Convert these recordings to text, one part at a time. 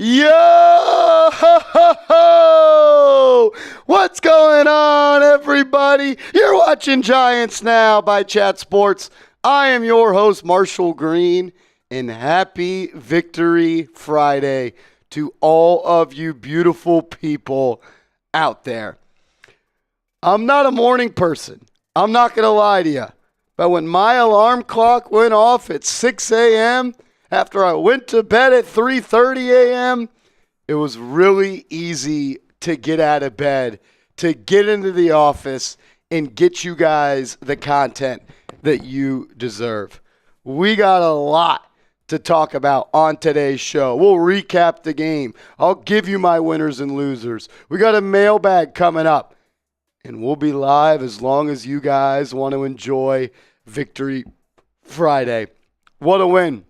Yo! What's going on, everybody? You're watching Giants Now by Chat Sports. I am your host, Marshall Green, and happy Victory Friday to all of you beautiful people out there. I'm not a morning person. I'm not going to lie to you. But when my alarm clock went off at 6 a.m., after I went to bed at 3:30 a.m., it was really easy to get out of bed, to get into the office, and get you guys the content that you deserve. We got a lot to talk about on today's show. We'll recap the game. I'll give you my winners and losers. We got a mailbag coming up, and we'll be live as long as you guys want to enjoy Victory Friday. What a win.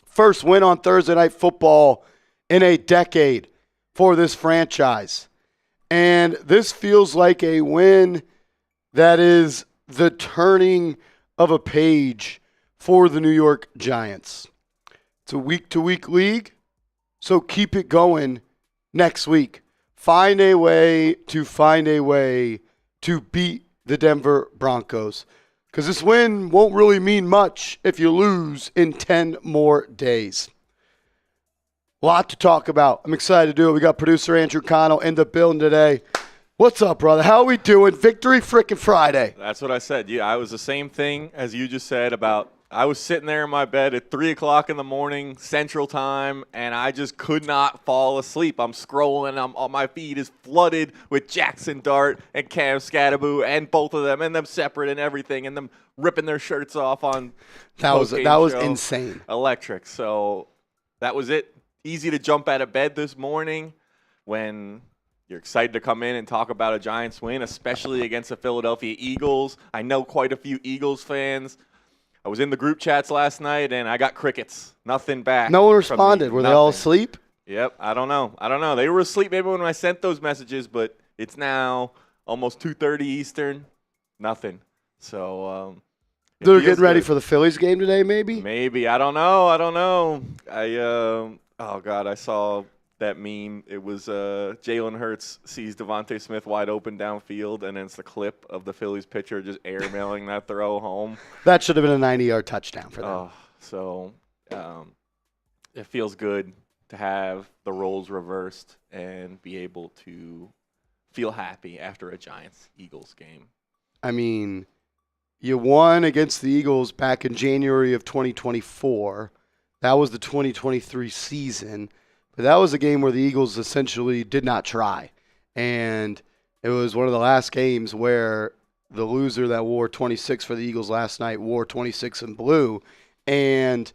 First win on Thursday Night Football in a decade for this franchise. And this feels like a win that is the turning of a page for the New York Giants. It's a week-to-week league, so keep it going next week. Find a way to beat the Denver Broncos. Because this win won't really mean much if you lose in 10 more days. A lot to talk about. I'm excited to do it. We got producer Andrew Connell in the building today. What's up, brother? How are we doing? Victory freaking Friday. That's what I said. Yeah, I was the same thing as you just said about I was sitting there in my bed at 3 o'clock in the morning, Central Time, and I just could not fall asleep. I'm scrolling. On my feed is flooded with Jaxson Dart and Cam Skattebo and both of them, and them separate and everything, and them ripping their shirts off on that was insane. Electric. So that was it. Easy to jump out of bed this morning when you're excited to come in and talk about a Giants win, especially against the Philadelphia Eagles. I know quite a few Eagles fans. I was in the group chats last night, and I got crickets. Nothing back. No one responded. Were they all asleep? Yep. I don't know. They were asleep maybe when I sent those messages, but it's now almost 2:30 Eastern. Nothing. So they're getting ready for the Phillies game today, maybe? Maybe. I don't know. Oh, God, I saw that meme. It was Jalen Hurts sees Devontae Smith wide open downfield, and then it's the clip of the Phillies pitcher just airmailing that throw home. That should have been a 90-yard touchdown for them. So it feels good to have the roles reversed and be able to feel happy after a Giants-Eagles game. I mean, you won against the Eagles back in January of 2024. That was the 2023 season. But that was a game where the Eagles essentially did not try. And it was one of the last games where the loser that wore 26 for the Eagles last night wore 26 in blue and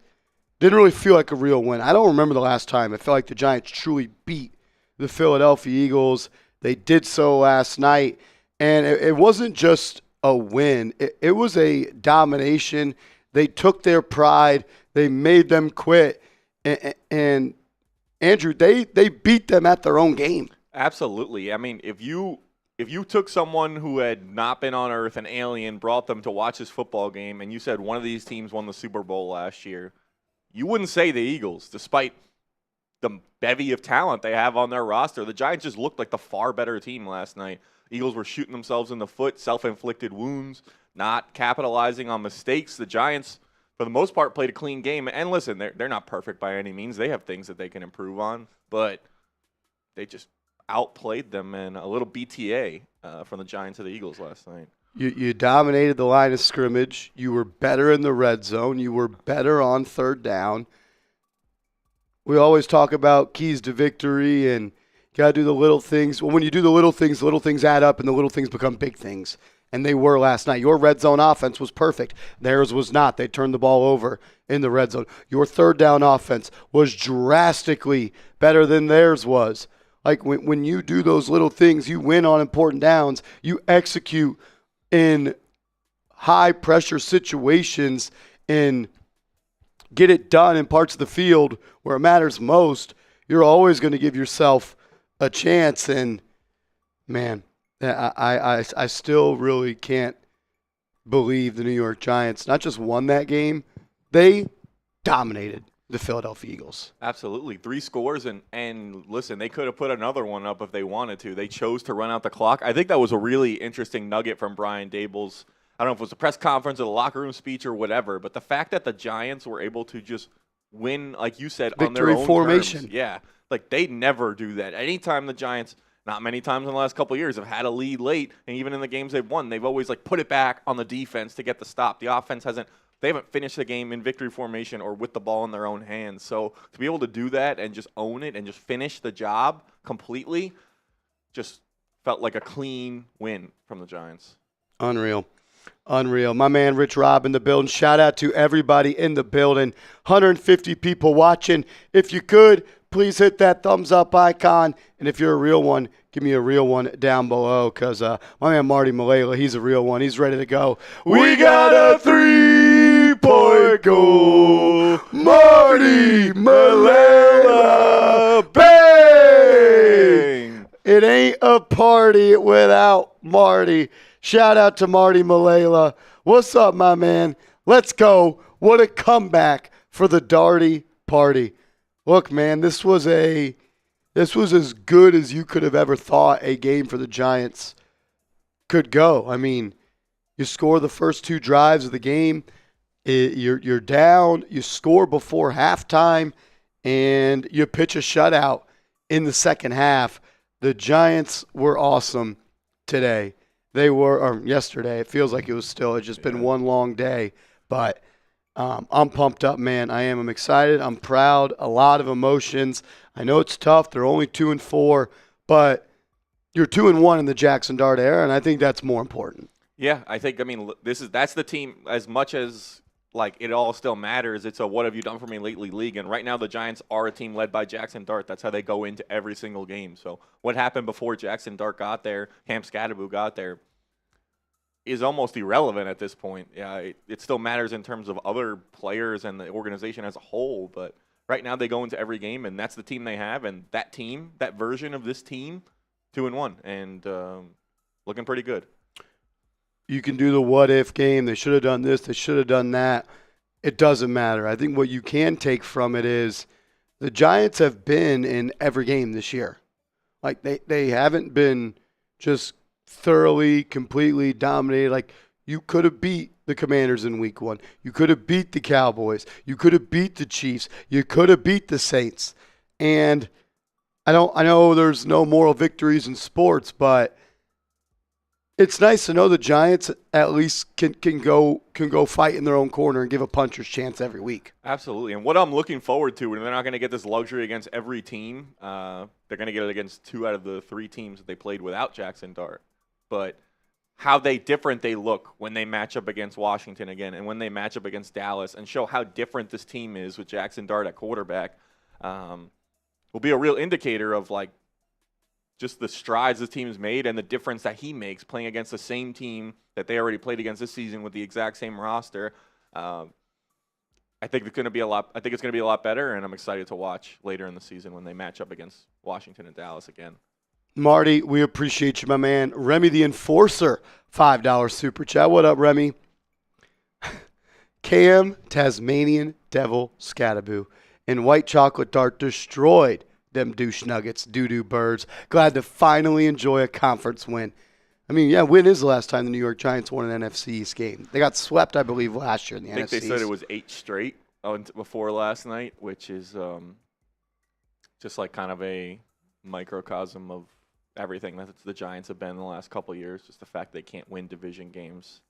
didn't really feel like a real win. I don't remember the last time. It felt like the Giants truly beat the Philadelphia Eagles. They did so last night. And it wasn't just a win. It was a domination. They took their pride. They made them quit. And Andrew, they beat them at their own game. Absolutely. I mean, if you took someone who had not been on Earth, an alien, brought them to watch this football game, and you said one of these teams won the Super Bowl last year, you wouldn't say the Eagles, despite the bevy of talent they have on their roster. The Giants just looked like the far better team last night. Eagles were shooting themselves in the foot, self-inflicted wounds, not capitalizing on mistakes. The Giants, for the most part, played a clean game. And listen, they're not perfect by any means. They have things that they can improve on, but they just outplayed them in a little BTA from the Giants to the Eagles last night. You dominated the line of scrimmage. You were better in the red zone. You were better on third down. We always talk about keys to victory and got to do the little things. Well, when you do the little things add up and the little things become big things. And they were last night. Your red zone offense was perfect. Theirs was not. They turned the ball over in the red zone. Your third down offense was drastically better than theirs was. Like when you do those little things, you win on important downs. You execute in high-pressure situations and get it done in parts of the field where it matters most. You're always going to give yourself a chance. And, man, I still really can't believe the New York Giants not just won that game, they dominated the Philadelphia Eagles. Absolutely. 3 scores, and listen, they could have put another one up if they wanted to. They chose to run out the clock. I think that was a really interesting nugget from Brian Daboll's, I don't know if it was a press conference or the locker room speech or whatever, but the fact that the Giants were able to just win, like you said, on their own formation. terms. Yeah. Like, they never do that. Anytime the Giants, not many times in the last couple of years, have had a lead late, and even in the games they've won, they've always, like, put it back on the defense to get the stop. The offense they haven't finished the game in victory formation or with the ball in their own hands. So to be able to do that and just own it and just finish the job completely just felt like a clean win from the Giants. Unreal. My man Rich Robb in the building. Shout out to everybody in the building. 150 people watching. If you could, please hit that thumbs up icon. And if you're a real one, give me a real one down below because my man Marty Malela, he's a real one. He's ready to go. We got a 3-point goal. Marty Malela. Bang! It ain't a party without Marty. Shout out to Marty Malela. What's up, my man? Let's go. What a comeback for the Darty Party. Look, man, this was as good as you could have ever thought a game for the Giants could go. I mean, you score the first 2 drives of the game, you're down, you score before halftime, and you pitch a shutout in the second half. The Giants were awesome today. They were, or yesterday. It feels like it's just been one long day. But I'm pumped up, man. I am. I'm excited. I'm proud. A lot of emotions. I know it's tough. They're only 2-4, but you're 2-1 in the Jaxson Dart era, and I think that's more important. Yeah, I mean, that's the team, as much as like it all still matters. It's a what have you done for me lately league, and right now the Giants are a team led by Jaxson Dart. That's how they go into every single game. So what happened before Jaxson Dart got there, Cam Skattebo got there, is almost irrelevant at this point. Yeah, it still matters in terms of other players and the organization as a whole, but right now they go into every game, and that's the team they have, and that team, that version of this team, 2-1, and looking pretty good. You can do the what-if game. They should have done this. They should have done that. It doesn't matter. I think what you can take from it is the Giants have been in every game this year. Like, they haven't been just thoroughly, completely dominated. Like, you could have beat the Commanders in week 1. You could have beat the Cowboys. You could have beat the Chiefs. You could have beat the Saints. And I know there's no moral victories in sports, but it's nice to know the Giants at least can go fight in their own corner and give a puncher's chance every week. Absolutely. And what I'm looking forward to, and they're not going to get this luxury against every team. They're going to get it against 2 out of the 3 teams that they played without Jaxson Dart. But how different they look when they match up against Washington again and when they match up against Dallas, and show how different this team is with Jaxson Dart at quarterback will be a real indicator of like just the strides this team has made and the difference that he makes playing against the same team that they already played against this season with the exact same roster. I think it's going to be a lot. I think it's going to be a lot better, and I'm excited to watch later in the season when they match up against Washington and Dallas again. Marty, we appreciate you, my man. Remy the Enforcer, $5 super chat. What up, Remy? Cam Tasmanian Devil Scatabo and White Chocolate Dart destroyed them douche nuggets, doo-doo birds. Glad to finally enjoy a conference win. I mean, yeah, when is the last time the New York Giants won an NFC East game? They got swept, I believe, last year in the NFC East. I think they said it was 8 straight before last night, which is just like kind of a microcosm of everything that the Giants have been in the last couple of years. Just the fact they can't win division games.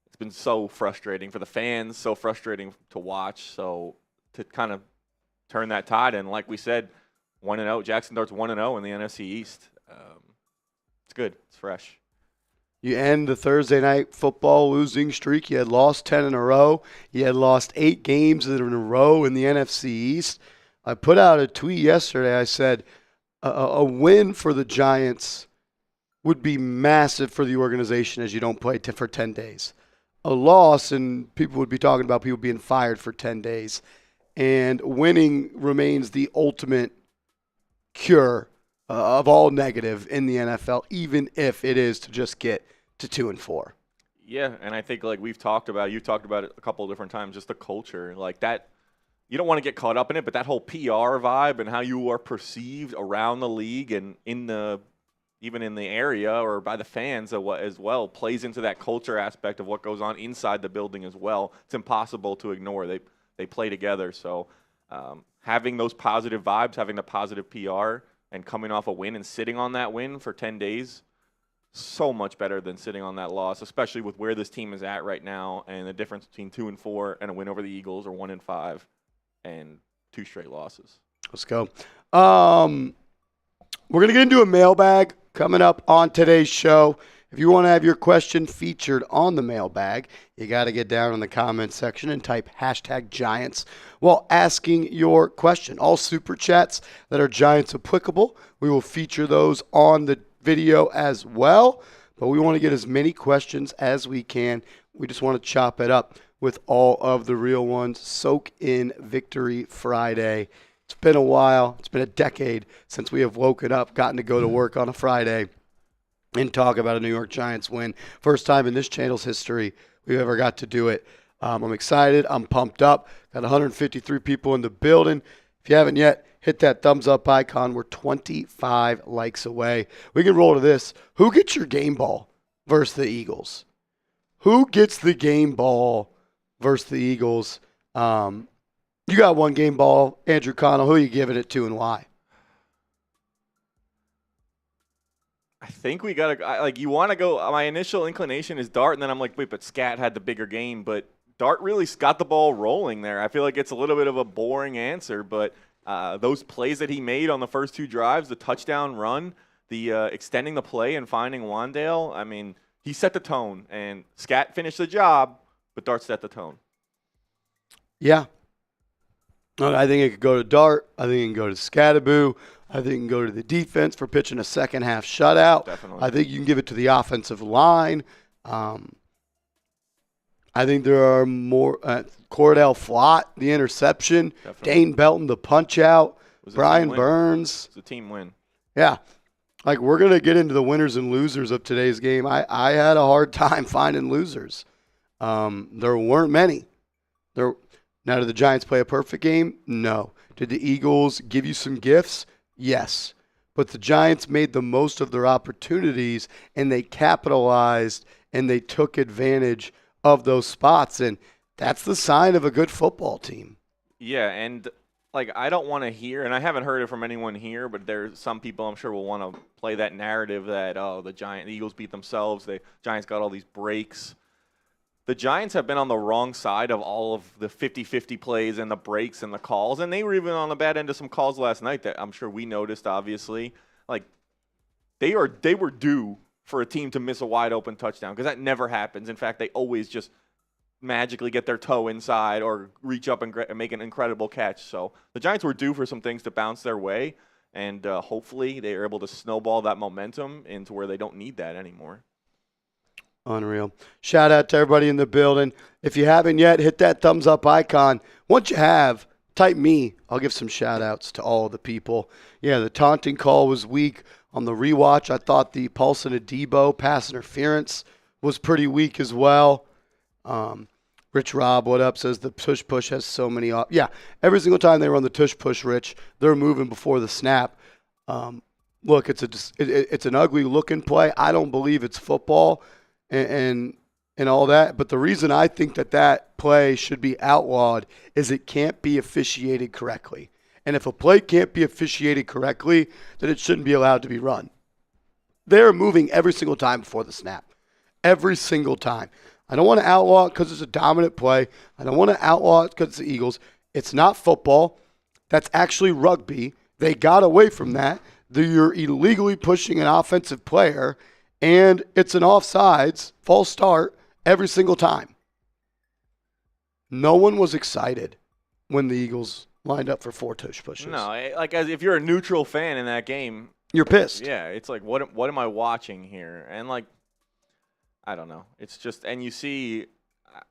It's been so frustrating for the fans, so frustrating to watch. So to kind of turn that tide, and like we said, 1-0. Jaxson Dart's 1-0 in the NFC East. It's good. It's fresh. You end the Thursday night football losing streak. You had lost 10 in a row. You had lost 8 games in a row in the NFC East. I put out a tweet yesterday. I said a win for the Giants would be massive for the organization as you don't play for 10 days. A loss, and people would be talking about people being fired for 10 days. And winning remains the ultimate cure of all negative in the NFL, even if it is to just get to 2-4. Yeah, and I think like you've talked about it a couple of different times, just the culture like that. you don't want to get caught up in it, but that whole PR vibe and how you are perceived around the league and even in the area or by the fans as well plays into that culture aspect of what goes on inside the building as well. It's impossible to ignore. They play together. So having those positive vibes, having the positive PR, and coming off a win and sitting on that win for 10 days, so much better than sitting on that loss, especially with where this team is at right now and the difference between 2-4 and a win over the Eagles or 1-5 and 2 straight losses. Let's go. We're going to get into a mailbag coming up on today's show. If you want to have your question featured on the mailbag, you got to get down in the comments section and type #Giants while asking your question. All super chats that are Giants applicable, we will feature those on the video as well. But we want to get as many questions as we can. We just want to chop it up with all of the real ones. Soak in Victory Friday. It's been a while. It's been a decade since we have woken up, gotten to go to work on a Friday and talk about a New York Giants win. First time in this channel's history we've ever got to do it. I'm excited. I'm pumped up. Got 153 people in the building. If you haven't yet, hit that thumbs up icon. We're 25 likes away. We can roll to this. Who gets your game ball versus the Eagles? Who gets the game ball versus the Eagles? You got one game ball. Andrew Connell, who are you giving it to and why? I think we got to, you want to go, my initial inclination is Dart, and then I'm like, wait, but Scat had the bigger game, but Dart really got the ball rolling there. I feel like it's a little bit of a boring answer, but those plays that he made on the first 2 drives, the touchdown run, the extending the play and finding Wandale, I mean, he set the tone, and Scat finished the job, but Dart set the tone. Yeah. I think it could go to Dart. I think it can go to Scatabo. I think it can go to the defense for pitching a second-half shutout. Definitely. I think you can give it to the offensive line. I think there are more Cordale Flott, the interception. Definitely. Dane Belton, the punch-out. Brian Burns. It's a team win. Yeah. We're going to get into the winners and losers of today's game. I had a hard time finding losers. There weren't many. Now, did the Giants play a perfect game? No. Did the Eagles give you some gifts? Yes. But the Giants made the most of their opportunities, and they capitalized, and they took advantage of those spots. And that's the sign of a good football team. Yeah, and I don't want to hear, and I haven't heard it from anyone here, but there's some people I'm sure will want to play that narrative that, the Eagles beat themselves. The Giants got all these breaks. The Giants have been on the wrong side of all of the 50-50 plays and the breaks and the calls, and they were even on the bad end of some calls last night that I'm sure we noticed, obviously. They were due for a team to miss a wide-open touchdown because that never happens. In fact, they always just magically get their toe inside or reach up and make an incredible catch. So the Giants were due for some things to bounce their way, and hopefully they are able to snowball that momentum into where they don't need that anymore. Unreal. Shout out to everybody in the building. If you haven't yet, hit that thumbs up icon. Once you have, type me. I'll give some shout outs to all of the people. Yeah, the taunting call was weak. On the rewatch, I thought the Paulson Adebo pass interference was pretty weak as well. Rich Rob, what up, says the tush push has so many yeah, every single time they run the tush push, Rich, they're moving before the snap. Look, it's an ugly looking play. I don't believe it's football. And all that. But the reason I think that play should be outlawed is it can't be officiated correctly. And if a play can't be officiated correctly, then it shouldn't be allowed to be run. They're moving every single time before the snap. Every single time. I don't want to outlaw it because it's a dominant play. I don't want to outlaw it because it's the Eagles. It's not football. That's actually rugby. They got away from that. You're illegally pushing an offensive player, and it's an offsides, false start, every single time. No one was excited when the Eagles lined up for 4 tush pushes. No, as if you're a neutral fan in that game, you're pissed. Yeah, it's what am I watching here? And I don't know. It's just, and you see,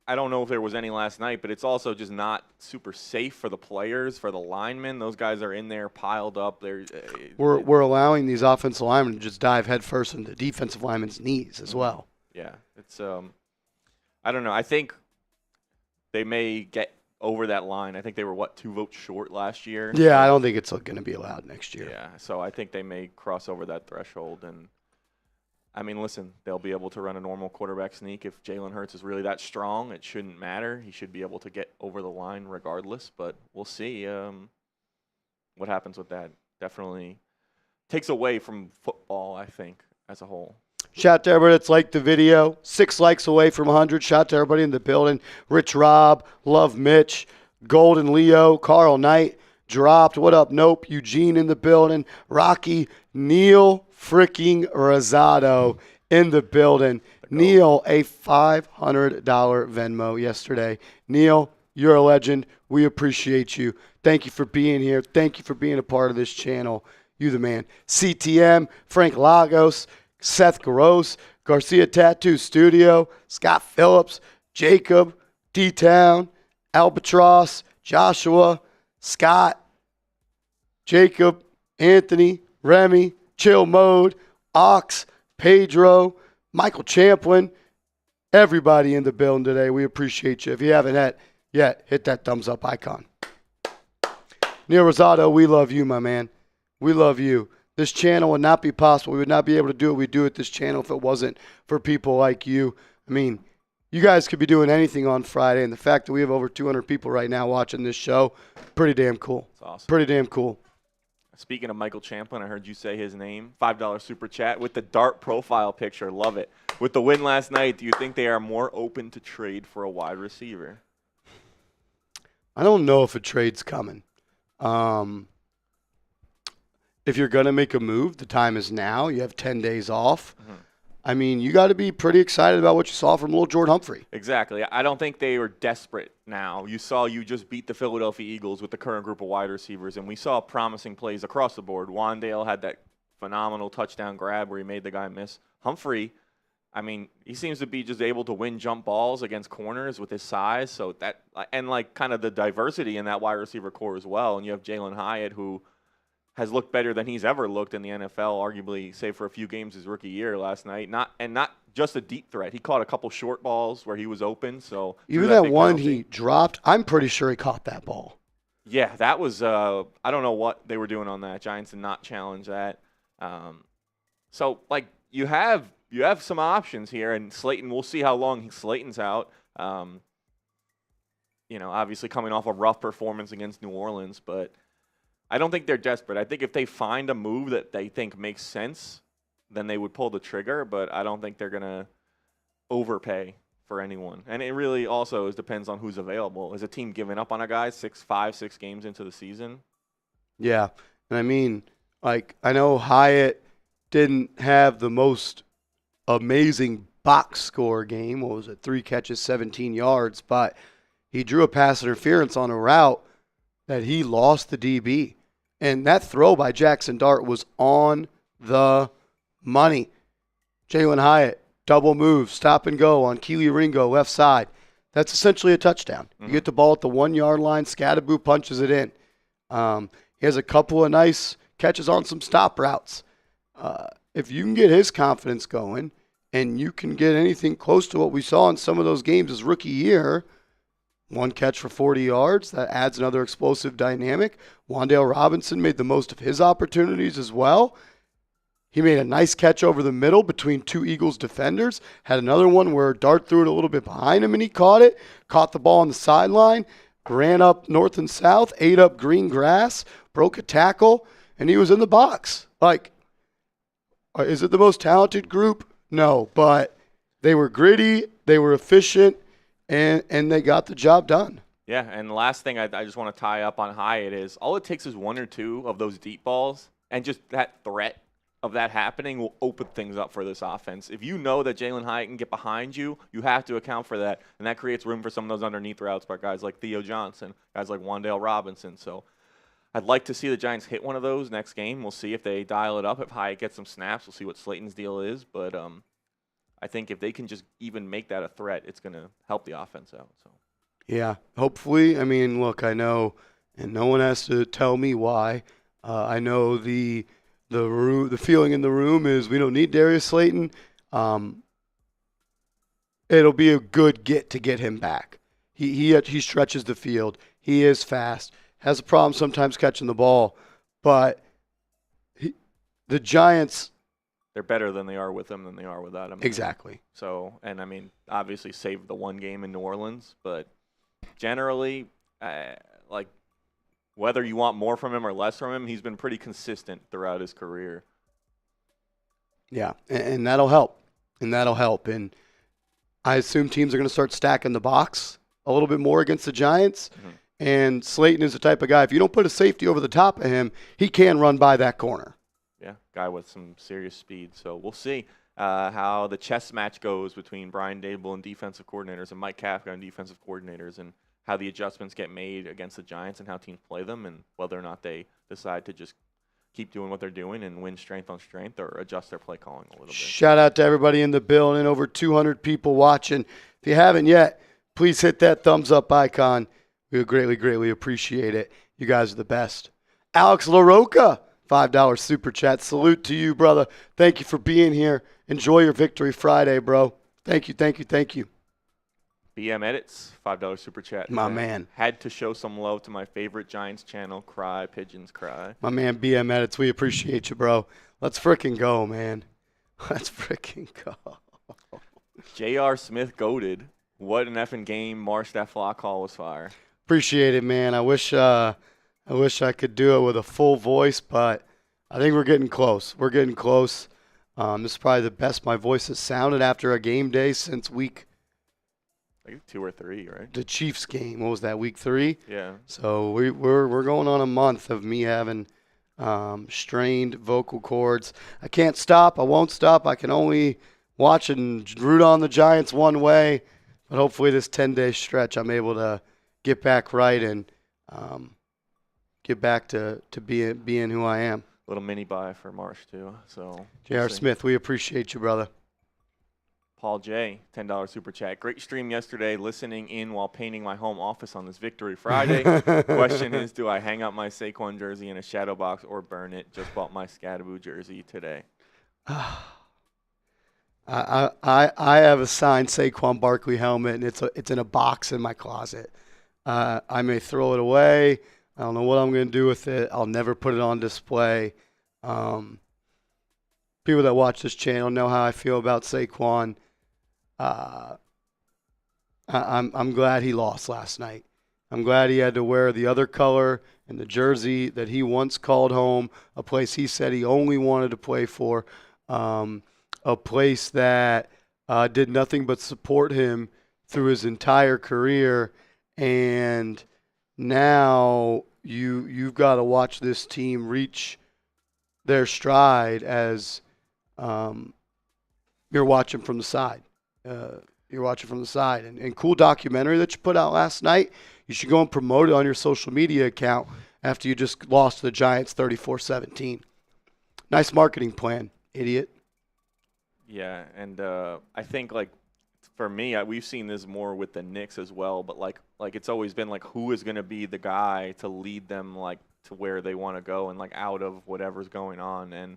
I don't know if there was any last night, but it's also just not super safe for the players, for the linemen. Those guys are in there piled up. We're allowing these offensive linemen to just dive headfirst into defensive linemen's knees as well. Yeah, it's I don't know. I think they may get over that line. I think they were, 2 votes short last year? Yeah, I don't think it's going to be allowed next year. Yeah, so I think they may cross over that threshold. And, I mean, listen, they'll be able to run a normal quarterback sneak. If Jalen Hurts is really that strong, it shouldn't matter. He should be able to get over the line regardless. But we'll see what happens with that. Definitely takes away from football, I think, as a whole. Shout out to everybody that's liked the video. 6 likes away from 100. Shout out to everybody in the building. Rich Rob, Love Mitch, Golden Leo, Carl Knight, Dropped. What up? Nope. Eugene in the building. Rocky, Neil freaking Rosado in the building. Neil, a $500 Venmo yesterday. Neil, you're a legend. We appreciate you. Thank you for being here. Thank you for being a part of this channel. You the man. CTM, Frank Lagos, Seth Gross, Garcia Tattoo Studio, Scott Phillips, Jacob, D-Town, Albatross, Joshua, Scott, Jacob, Anthony, Remy, Chill Mode, Ox, Pedro, Michael Champlin, everybody in the building today. We appreciate you. If you haven't yet, hit that thumbs up icon. Neil Rosado, we love you, my man. We love you. This channel would not be possible. We would not be able to do what we do at this channel if it wasn't for people like you. I mean, you guys could be doing anything on Friday, and the fact that we have over 200 people right now watching this show, pretty damn cool. It's awesome. Pretty damn cool. Speaking of Michael Champlin, I heard you say his name. $5 super chat with the Dart profile picture. Love it. With the win last night, do you think they are more open to trade for a wide receiver? I don't know if a trade's coming. If you're going to make a move, the time is now. You have 10 days off. Mm-hmm. I mean, you got to be pretty excited about what you saw from little Jordan Humphrey. Exactly. I don't think they were desperate now. You just beat the Philadelphia Eagles with the current group of wide receivers, and we saw promising plays across the board. Wandale had that phenomenal touchdown grab where he made the guy miss. Humphrey, I mean, he seems to be just able to win jump balls against corners with his size. So that, and like kind of the diversity in that wide receiver core as well. And you have Jalen Hyatt, who has looked better than he's ever looked in the NFL, arguably, save for a few games his rookie year last night. Not just a deep threat. He caught a couple short balls where he was open. So even that one penalty he dropped, I'm pretty sure he caught that ball. Yeah, that was I don't know what they were doing on that. Giants did not challenge that. So like you have some options here, and Slayton. We'll see how long Slayton's out. Obviously coming off a rough performance against New Orleans, but I don't think they're desperate. I think if they find a move that they think makes sense, then they would pull the trigger, but I don't think they're going to overpay for anyone. And it really also depends on who's available. Is a team giving up on a guy 6 games into the season? Yeah. And I mean, like, I know Hyatt didn't have the most amazing box score game. What was it? 3 catches, 17 yards, but he drew a pass interference on a route that he lost the DB. And that throw by Jaxson Dart was on the money. Jalen Hyatt, double move, stop and go on Keely Ringo, left side. That's essentially a touchdown. Mm-hmm. You get the ball at the 1-yard line, Scatabo punches it in. He has a couple of nice catches on some stop routes. If you can get his confidence going and you can get anything close to what we saw in some of those games his rookie year, 1 catch for 40 yards. That adds another explosive dynamic. Wandale Robinson made the most of his opportunities as well. He made a nice catch over the middle between 2 Eagles defenders. Had another one where Dart threw it a little bit behind him and he caught it. Caught the ball on the sideline. Ran up north and south. Ate up green grass. Broke a tackle. And he was in the box. Like, is it the most talented group? No, but they were gritty. They were efficient. And they got the job done. Yeah, and the last thing I just want to tie up on Hyatt is all it takes is 1 or 2 of those deep balls, and just that threat of that happening will open things up for this offense. If you know that Jalen Hyatt can get behind you, you have to account for that, and that creates room for some of those underneath routes by guys like Theo Johnson, guys like Wandale Robinson. So I'd like to see the Giants hit one of those next game. We'll see if they dial it up. If Hyatt gets some snaps, we'll see what Slayton's deal is, but I think if they can just even make that a threat, it's going to help the offense out. So, yeah, hopefully. I mean, look, I know, and no one has to tell me why. I know the feeling in the room is we don't need Darius Slayton. It'll be a good get to get him back. He stretches the field. He is fast. Has a problem sometimes catching the ball, but the Giants, they're better than they are with him than they are without him. Exactly. So, and I mean, obviously saved the one game in New Orleans, but generally, like whether you want more from him or less from him, he's been pretty consistent throughout his career. Yeah, and that'll help. And I assume teams are going to start stacking the box a little bit more against the Giants. Mm-hmm. And Slayton is the type of guy, if you don't put a safety over the top of him, he can run by that corner. Yeah, guy with some serious speed. So we'll see how the chess match goes between Brian Daboll and defensive coordinators and Mike Kafka and defensive coordinators, and how the adjustments get made against the Giants and how teams play them, and whether or not they decide to just keep doing what they're doing and win strength on strength or adjust their play calling a little bit. Shout out to everybody in the building, over 200 people watching. If you haven't yet, please hit that thumbs up icon. We would greatly, greatly appreciate it. You guys are the best. Alex LaRocca, $5 super chat. Salute to you, brother. Thank you for being here. Enjoy your Victory Friday, bro. Thank you. BM Edits, $5 super chat. My man. Had to show some love to my favorite Giants channel, Cry, Pigeons Cry. My man, BM Edits, we appreciate you, bro. Let's frickin' go, man. Let's frickin' go. J.R. Smith goated. What an effing game. Marsh, that Flott call was fire. Appreciate it, man. I wish I could do it with a full voice, but I think we're getting close. This is probably the best my voice has sounded after a game day since week. I think 2 or 3, right? The Chiefs game. What was that? Week 3. Yeah. So we're going on a month of me having strained vocal cords. I can't stop. I won't stop. I can only watch and root on the Giants one way. But hopefully this 10-day stretch, I'm able to get back right and get back to being who I am. Little mini buy for Marsh too. So J.R. Smith, we appreciate you, brother. Paul J, $10 super chat. Great stream yesterday. Listening in while painting my home office on this Victory Friday. Question is, do I hang up my Saquon jersey in a shadow box or burn it? Just bought my Scatabo jersey today. I have a signed Saquon Barkley helmet, and it's in a box in my closet. I may throw it away. I don't know what I'm going to do with it. I'll never put it on display. People that watch this channel know how I feel about Saquon. I'm glad he lost last night. I'm glad he had to wear the other color and the jersey that he once called home, a place he said he only wanted to play for, a place that did nothing but support him through his entire career. And now you've got to watch this team reach their stride as you're watching from the side. And cool documentary that you put out last night. You should go and promote it on your social media account after you just lost to the Giants 34-17. Nice marketing plan, idiot. Yeah, and I think, like, for me, we've seen this more with the Knicks as well, but like it's always been like, who is going to be the guy to lead them like to where they want to go and like out of whatever's going on. And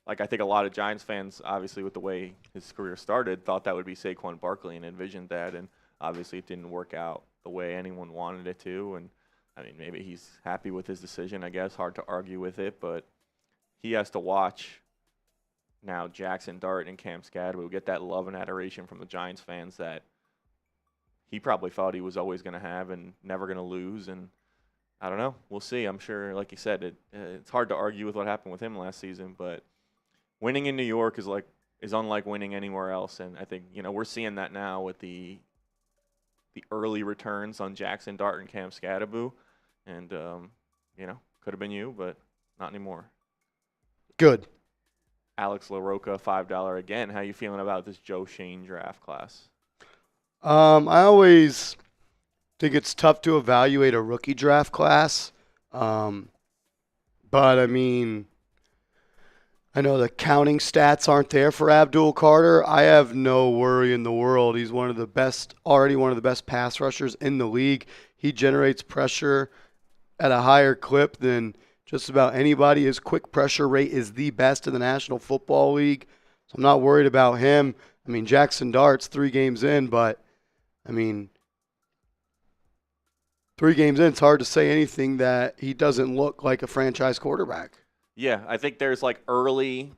like I think a lot of Giants fans, obviously with the way his career started, thought that would be Saquon Barkley and envisioned that, and obviously it didn't work out the way anyone wanted it to. And I mean, maybe he's happy with his decision, I guess. Hard to argue with it, but he has to watch now Jaxson Dart and Cam Skattebo get that love and adoration from the Giants fans that he probably thought he was always going to have and never going to lose. And I don't know. We'll see. I'm sure, like you said, it's hard to argue with what happened with him last season, but winning in New York is unlike winning anywhere else. And I think, we're seeing that now with the early returns on Jaxson Dart and Cam Skattebo. And, could have been you, but not anymore. Good. Alex LaRocca, $5 again. How you feeling about this Joe Shane draft class? I always think it's tough to evaluate a rookie draft class. But, I mean, I know the counting stats aren't there for Abdul Carter. I have no worry in the world. He's already one of the best pass rushers in the league. He generates pressure at a higher clip than just about anybody. His quick pressure rate is the best in the National Football League. So I'm not worried about him. I mean, Jaxson Dart's 3 games in, but, I mean, 3 games in, it's hard to say anything that he doesn't look like a franchise quarterback. Yeah, I think there's like early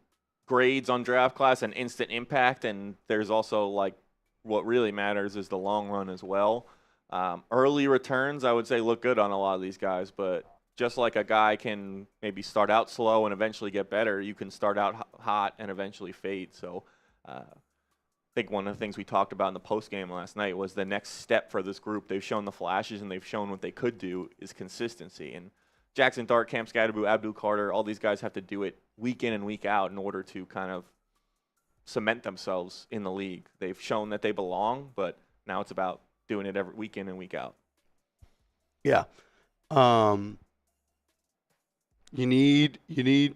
grades on draft class and instant impact, and there's also like what really matters is the long run as well. Early returns, I would say, look good on a lot of these guys, but just like a guy can maybe start out slow and eventually get better, you can start out hot and eventually fade. So I think one of the things we talked about in the postgame last night was the next step for this group. They've shown the flashes and they've shown what they could do is consistency. And Jaxson Dart, Cam Skattebo, Abdul Carter, all these guys have to do it week in and week out in order to kind of cement themselves in the league. They've shown that they belong, but now it's about doing it every week in and week out. Yeah. You need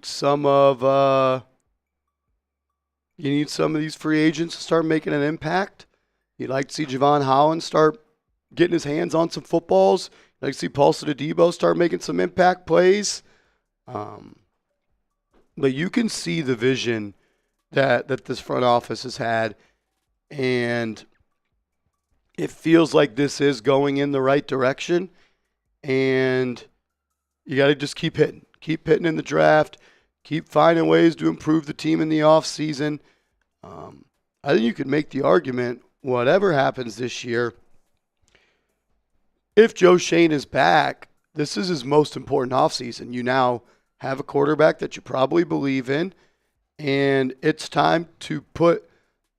some of these free agents to start making an impact. You'd like to see Javon Holland start getting his hands on some footballs. You'd like to see Paul Debo start making some impact plays. But you can see the vision that this front office has had, and it feels like this is going in the right direction. And you got to just keep hitting in the draft, keep finding ways to improve the team in the offseason. I think you could make the argument, whatever happens this year, if Joe Shane is back, this is his most important offseason. You now have a quarterback that you probably believe in, and it's time to put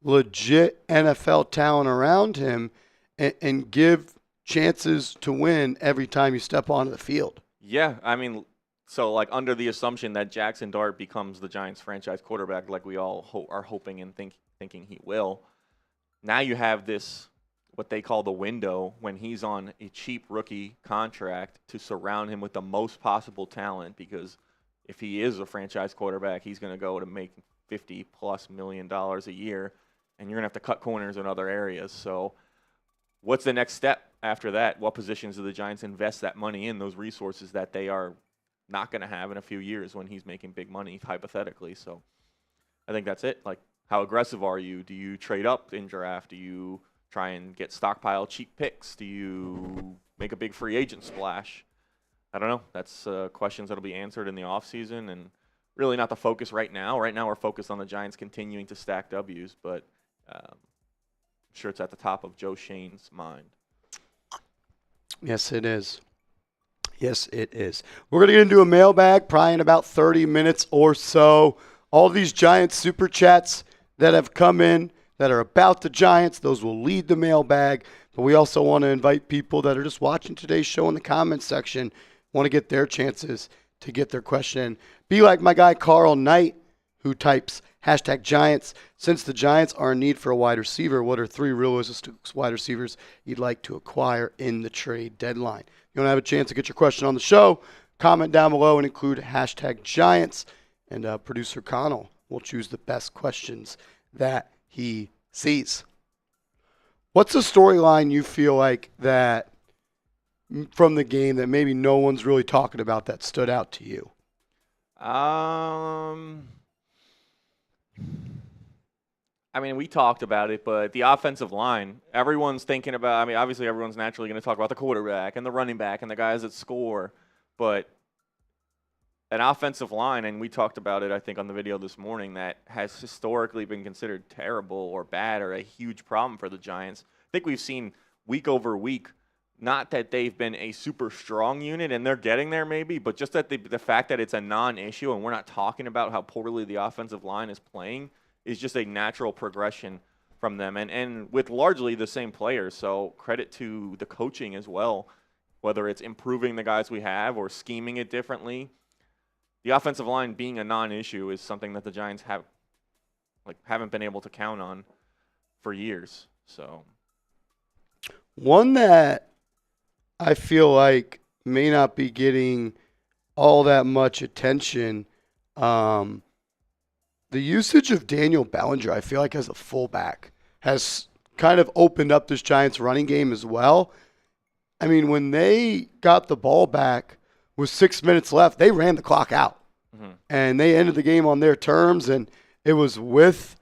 legit NFL talent around him and give chances to win every time you step onto the field. Yeah, I mean, so like under the assumption that Jaxson Dart becomes the Giants franchise quarterback like we all are hoping and thinking he will, now you have this, what they call the window, when he's on a cheap rookie contract to surround him with the most possible talent, because if he is a franchise quarterback, he's going to go to make $50+ million a year, and you're going to have to cut corners in other areas. So what's the next step after that? What positions do the Giants invest that money in, those resources that they are not going to have in a few years when he's making big money, hypothetically? So I think that's it. Like, how aggressive are you? Do you trade up in draft? Do you try and get stockpile cheap picks? Do you make a big free agent splash? I don't know. That's questions that will be answered in the offseason, and really not the focus right now. Right now we're focused on the Giants continuing to stack W's, but I'm sure it's at the top of Joe Shane's mind. Yes, it is. Yes, it is. We're going to get into a mailbag probably in about 30 minutes or so. All these Giants super chats that have come in that are about the Giants, those will lead the mailbag. But we also want to invite people that are just watching today's show in the comments section, want to get their chances to get their question in. Be like my guy Carl Knight, who types #Giants. Since the Giants are in need for a wide receiver, what are 3 realistic wide receivers you'd like to acquire in the trade deadline? If you want to have a chance to get your question on the show, comment down below and include #Giants. And producer Connell will choose the best questions that he sees. What's a storyline you feel like that from the game that maybe no one's really talking about that stood out to you? I mean, we talked about it, but the offensive line, everyone's thinking about, I mean, obviously everyone's naturally going to talk about the quarterback and the running back and the guys that score, but an offensive line, and we talked about it, I think, on the video this morning, that has historically been considered terrible or bad or a huge problem for the Giants. I think we've seen week over week, not that they've been a super strong unit, and they're getting there maybe, but just that the fact that it's a non-issue and we're not talking about how poorly the offensive line is playing is just a natural progression from them, and with largely the same players. So credit to the coaching as well, whether it's improving the guys we have or scheming it differently. The offensive line being a non-issue is something that the Giants haven't been able to count on for years. So one that I feel like may not be getting all that much attention, the usage of Daniel Bellinger, I feel like as a fullback, has kind of opened up this Giants running game as well. I mean, when they got the ball back with 6 minutes left, they ran the clock out. Mm-hmm. And they ended the game on their terms, and it was with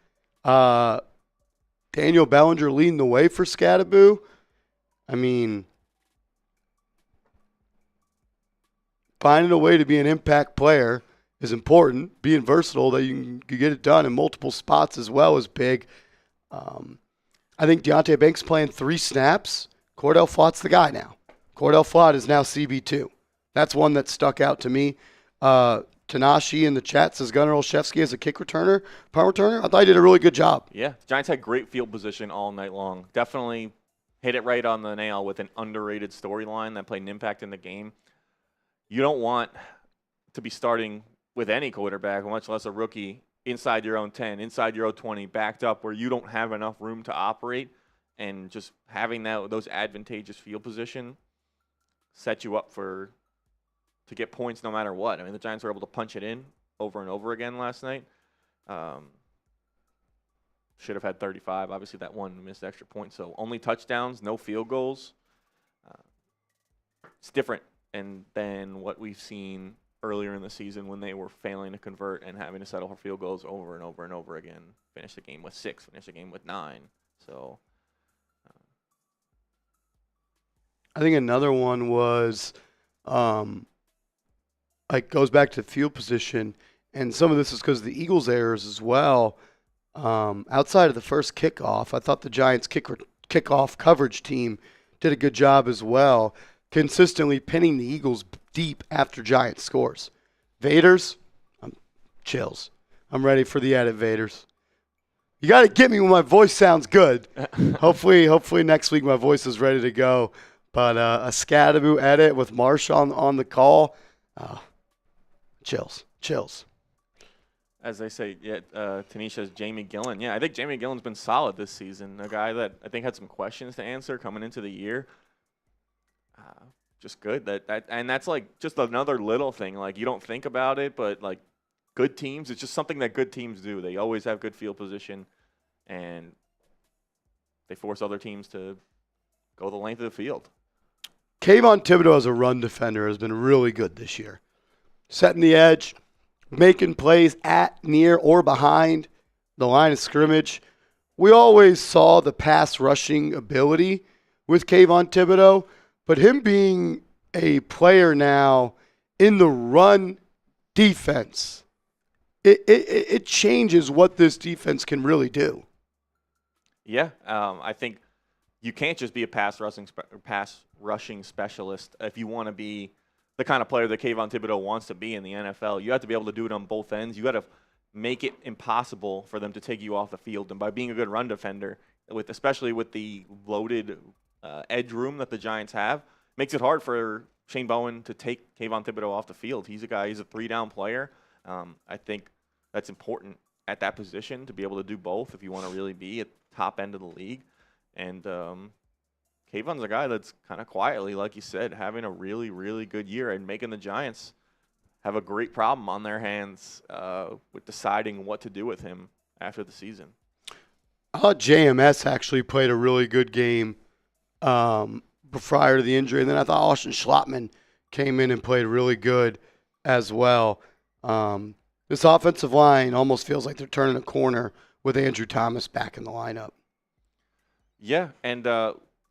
Daniel Bellinger leading the way for Scatabo. I mean, finding a way to be an impact player is important. Being versatile, that you can get it done in multiple spots as well is big. I think Deonte Banks playing 3 snaps. Cordale Flott's the guy now. Cordale Flott is now CB2. That's one that stuck out to me. Tanashi in the chat says Gunnar Olszewski as a kick returner, punt returner. I thought he did a really good job. Yeah, Giants had great field position all night long. Definitely hit it right on the nail with an underrated storyline that played an impact in the game. You don't want to be starting with any quarterback, much less a rookie, inside your own 10, inside your own 20, backed up where you don't have enough room to operate, and just having those advantageous field position set you up to get points no matter what. I mean, the Giants were able to punch it in over and over again last night. Should have had 35. Obviously, that one missed extra point. So only touchdowns, no field goals. It's different than what we've seen earlier in the season when they were failing to convert and having to settle for field goals over and over and over again. Finish the game with 6, finish the game with 9. So I think another one was goes back to field position, and some of this is because of the Eagles' errors as well. Outside of the first kickoff, I thought the Giants' kickoff coverage team did a good job as well, consistently pinning the Eagles deep after Giants scores. Vaders, chills. I'm ready for the edit, Vaders. You got to get me when my voice sounds good. Hopefully next week my voice is ready to go. But a Scatabo edit with Marsh on the call, chills. As they say, yeah, Tanisha's Jamie Gillen. Yeah, I think Jamie Gillen's been solid this season. A guy that I think had some questions to answer coming into the year. Just good. And that's like just another little thing. Like, you don't think about it, but like good teams, it's just something that good teams do. They always have good field position, and they force other teams to go the length of the field. Kayvon Thibodeaux as a run defender has been really good this year. Setting the edge, making plays at, near, or behind the line of scrimmage. We always saw the pass rushing ability with Kayvon Thibodeaux, but him being a player now in the run defense, it changes what this defense can really do. Yeah, I think you can't just be a pass rushing specialist if you want to be the kind of player that Kayvon Thibodeaux wants to be in the NFL. You have to be able to do it on both ends. You got to make it impossible for them to take you off the field. And by being a good run defender, especially with the loaded edge room that the Giants have, makes it hard for Shane Bowen to take Kayvon Thibodeaux off the field. He's a 3-down player. I think that's important at that position to be able to do both if you want to really be at the top end of the league. And Kayvon's a guy that's kind of quietly, like you said, having a really, really good year and making the Giants have a great problem on their hands with deciding what to do with him after the season. I thought JMS actually played a really good game prior to the injury. And then I thought Austin Schlottman came in and played really good as well. This offensive line almost feels like they're turning a corner with Andrew Thomas back in the lineup. Yeah, and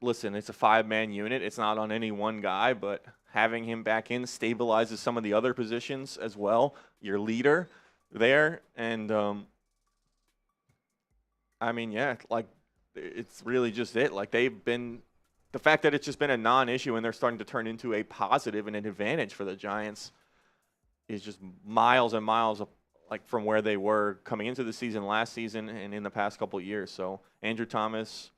listen, it's a 5-man unit. It's not on any one guy, but having him back in stabilizes some of the other positions as well. Your leader there, and I mean, yeah, like it's really just it. Like the fact that it's just been a non-issue and they're starting to turn into a positive and an advantage for the Giants is just miles and miles from where they were coming into the season last season and in the past couple of years. So Andrew Thomas,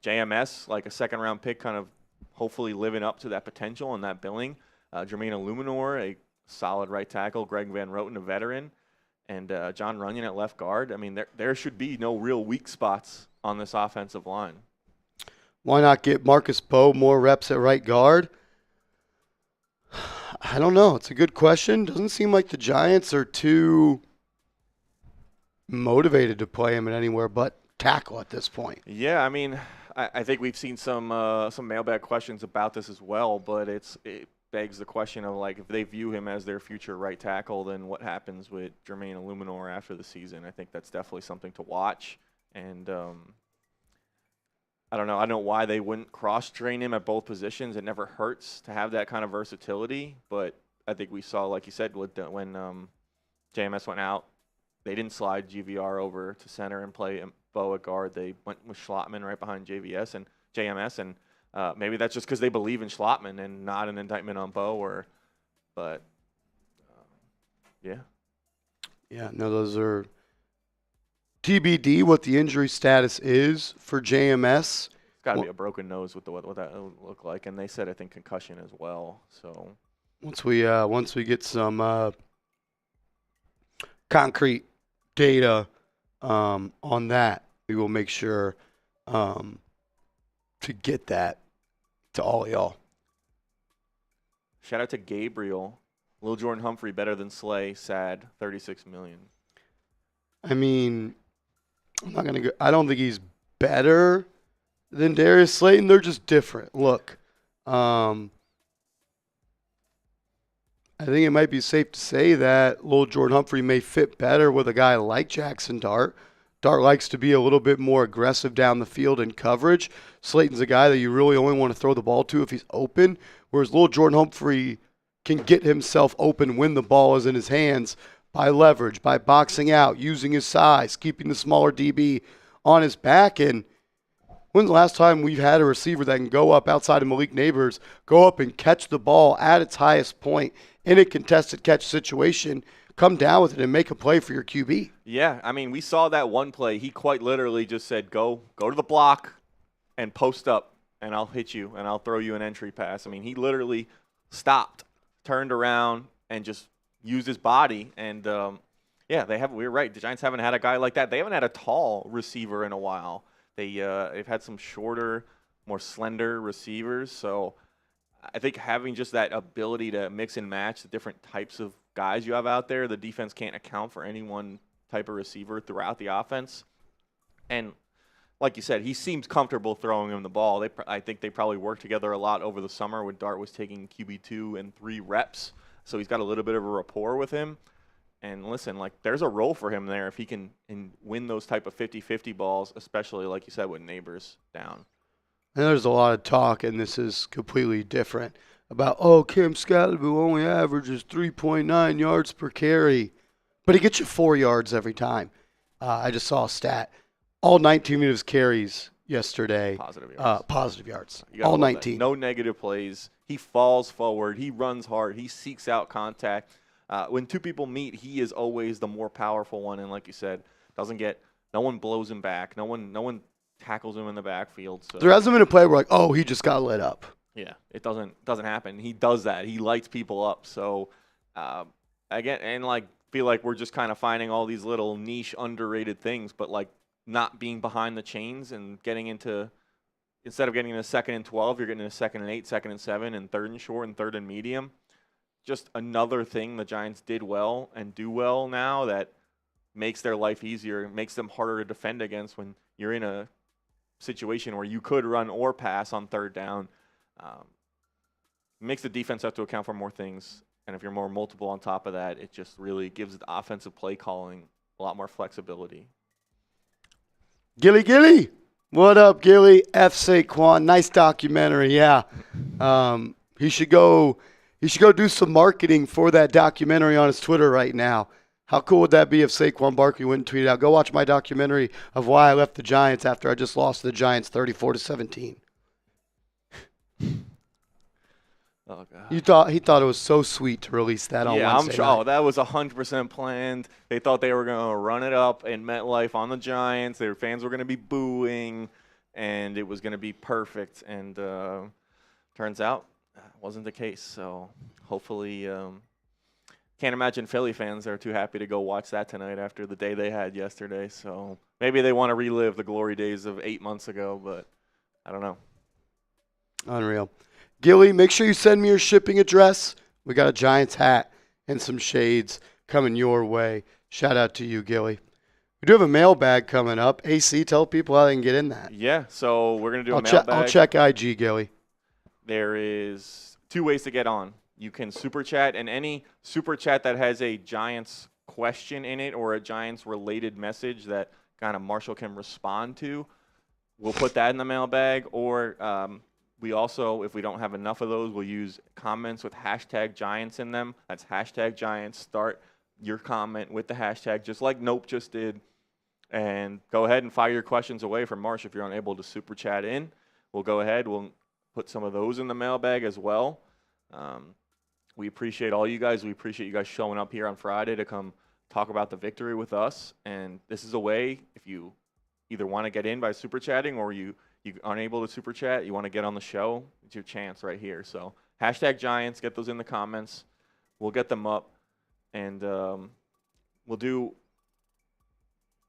JMS, like a second-round pick, kind of hopefully living up to that potential and that billing. Jermaine Illuminor, a solid right tackle. Greg Van Roten, a veteran. And John Runyon at left guard. I mean, there should be no real weak spots on this offensive line. Why not get Marcus Poe more reps at right guard? I don't know. It's a good question. Doesn't seem like the Giants are too motivated to play him at anywhere but tackle at this point. Yeah, I mean, I think we've seen some mailbag questions about this as well, but it begs the question of, like, if they view him as their future right tackle, then what happens with Jermaine Illuminor after the season? I think that's definitely something to watch. And I don't know. I don't know why they wouldn't cross-train him at both positions. It never hurts to have that kind of versatility. But I think we saw, like you said, when JMS went out, they didn't slide GVR over to center and play Bo at guard. They went with Schlottman right behind JMS. And maybe that's just because they believe in Schlottman and not an indictment on Bo. But yeah. Yeah, no, those are TBD what the injury status is for JMS. It's got to be a broken nose with what that would look like. And they said, I think, concussion as well. So once we get some concrete data on that, we will make sure to get that to all y'all. Shout out to Gabriel. Lil Jordan Humphrey better than Slay. Sad. $36 million. I mean, I'm not gonna go. I don't think he's better than Darius Slayton. They're just different. Look, I think it might be safe to say that Lil Jordan Humphrey may fit better with a guy like Jaxson Dart. Dart likes to be a little bit more aggressive down the field in coverage. Slayton's a guy that you really only want to throw the ball to if he's open, whereas Lil Jordan Humphrey can get himself open when the ball is in his hands by leverage, by boxing out, using his size, keeping the smaller DB on his back. And when's the last time we've had a receiver that can go up outside of Malik Neighbors, go up and catch the ball at its highest point in a contested catch situation, come down with it and make a play for your QB? Yeah, I mean, we saw that one play. He quite literally just said, go to the block and post up, and I'll hit you, and I'll throw you an entry pass. I mean, he literally stopped, turned around, and just used his body. And, we're right. The Giants haven't had a guy like that. They haven't had a tall receiver in a while. They've had some shorter, more slender receivers. So I think having just that ability to mix and match the different types of guys you have out there, the defense can't account for any one type of receiver throughout the offense. And like you said, he seems comfortable throwing him the ball. I think they probably worked together a lot over the summer when Dart was taking QB2 and 3 reps. So he's got a little bit of a rapport with him. And listen, like, there's a role for him there if he can win those type of 50-50 balls, especially, like you said, with Neighbors down. And there's a lot of talk, and this is completely different, about, Cam Skattebo only averages 3.9 yards per carry. But he gets you 4 yards every time. I just saw a stat. All 19 of his carries yesterday. Positive yards. Positive yards. All 19. No negative plays. He falls forward. He runs hard. He seeks out contact. When two people meet, he is always the more powerful one. And like you said, no one blows him back. No one tackles him in the backfield. So. There hasn't been a play where he just got lit up. Yeah, it doesn't happen. He does that. He lights people up. So feel like we're just kind of finding all these little niche underrated things, but like not being behind the chains and instead of getting in a 2nd and 12, you're getting in a 2nd and 8, 2nd and 7, and 3rd and short and 3rd and medium. Just another thing the Giants did well and do well now that makes their life easier, makes them harder to defend against when you're in a situation where you could run or pass on 3rd down. Makes the defense have to account for more things. And if you're more multiple on top of that, it just really gives the offensive play calling a lot more flexibility. Gilly. What up, Gilly? F. Saquon. Nice documentary, yeah. He should go do some marketing for that documentary on his Twitter right now. How cool would that be if Saquon Barkley went and tweeted out, go watch my documentary of why I left the Giants after I just lost to the Giants 34-17. Oh, God. He thought it was so sweet to release that on Wednesday I'm sure. night. Oh, that was 100% planned. They thought they were going to run it up in MetLife on the Giants. Their fans were going to be booing, and it was going to be perfect. And turns out that wasn't the case. So hopefully, can't imagine Philly fans are too happy to go watch that tonight after the day they had yesterday. So maybe they want to relive the glory days of 8 months ago, but I don't know. Unreal. Gilly, make sure you send me your shipping address. We got a Giants hat and some shades coming your way. Shout out to you, Gilly. We do have a mailbag coming up. AC, tell people how they can get in that. Yeah, so we're going to do a mailbag. I'll check IG, Gilly. There is 2 ways to get on. You can super chat, and any super chat that has a Giants question in it or a Giants-related message that kind of Marshall can respond to, we'll put that in the mailbag, or we also, if we don't have enough of those, we'll use comments with hashtag Giants in them. That's hashtag Giants. Start your comment with the hashtag, just like Nope just did. And go ahead and fire your questions away from Marsh if you're unable to super chat in. We'll go ahead. We'll put some of those in the mailbag as well. We appreciate all you guys. We appreciate you guys showing up here on Friday to come talk about the victory with us. And this is a way, if you either want to get in by super chatting or you aren't able to super chat, you want to get on the show, it's your chance right here. So hashtag Giants, get those in the comments. We'll get them up. And we're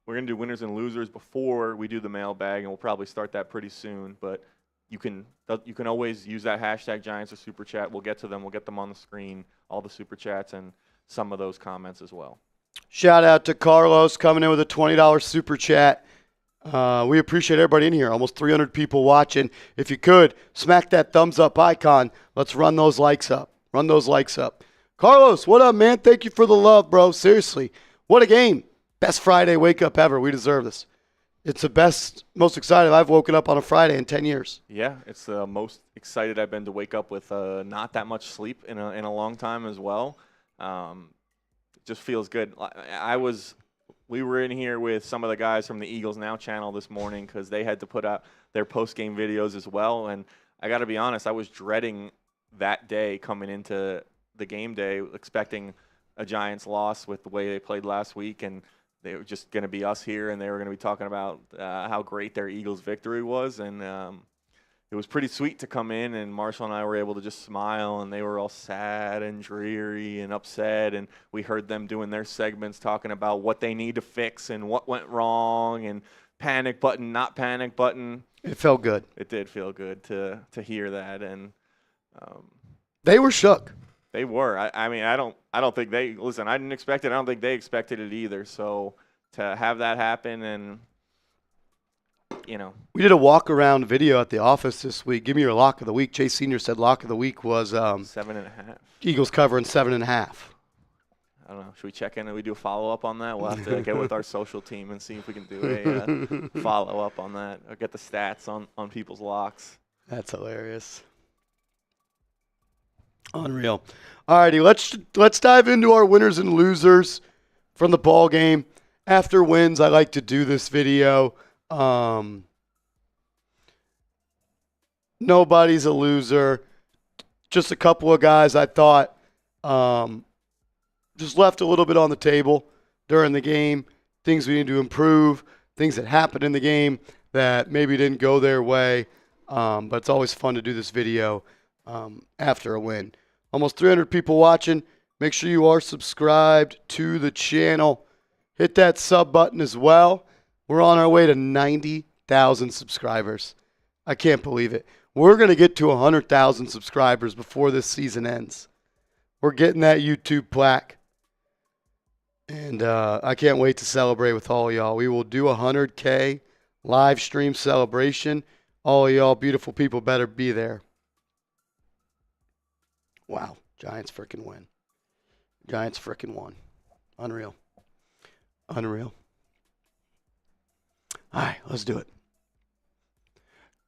going to do winners and losers before we do the mailbag, and we'll probably start that pretty soon. But you can always use that hashtag Giants or super chat. We'll get to them. We'll get them on the screen, all the super chats and some of those comments as well. Shout out to Carlos coming in with a $20 super chat. We appreciate everybody in here. Almost 300 people watching. If you could, smack that thumbs up icon. Let's run those likes up. Run those likes up. Carlos, what up, man? Thank you for the love, bro. Seriously. What a game. Best Friday wake up ever. We deserve this. It's the best, most excited I've woken up on a Friday in 10 years. Yeah, it's the most excited I've been to wake up with not that much sleep in a long time as well. It just feels good. We were in here with some of the guys from the Eagles Now channel this morning because they had to put out their post-game videos as well. And I got to be honest, I was dreading that day coming into the game day, expecting a Giants loss with the way they played last week. And they were just going to be us here, and they were going to be talking about how great their Eagles victory was. And it was pretty sweet to come in, and Marshall and I were able to just smile, and they were all sad and dreary and upset. And we heard them doing their segments talking about what they need to fix and what went wrong and panic button, not panic button. It felt good. It did feel good to hear that. And they were shook. They were. I mean, I don't think they – listen, I didn't expect it. I don't think they expected it either. So to have that happen and – we did a walk-around video at the office this week. Give me your lock of the week. Chase Sr. said lock of the week was 7.5. Eagles covering 7.5. I don't know. Should we check in and we do a follow-up on that? We'll have to get with our social team and see if we can do a follow-up on that or get the stats on people's locks. That's hilarious. Unreal. All righty, let's dive into our winners and losers from the ball game. After wins, I like to do this video. Nobody's a loser. Just a couple of guys I thought just left a little bit on the table during the game. Things we need to improve. Things that happened in the game that maybe didn't go their way. But it's always fun to do this video after a win. Almost 300 people watching. Make sure you are subscribed to the channel. Hit that sub button as well. We're on our way to 90,000 subscribers. I can't believe it. We're going to get to 100,000 subscribers before this season ends. We're getting that YouTube plaque. And I can't wait to celebrate with all of y'all. We will do a 100K live stream celebration. All of y'all beautiful people better be there. Wow. Giants freaking win. Giants freaking won. Unreal. Unreal. All right, let's do it.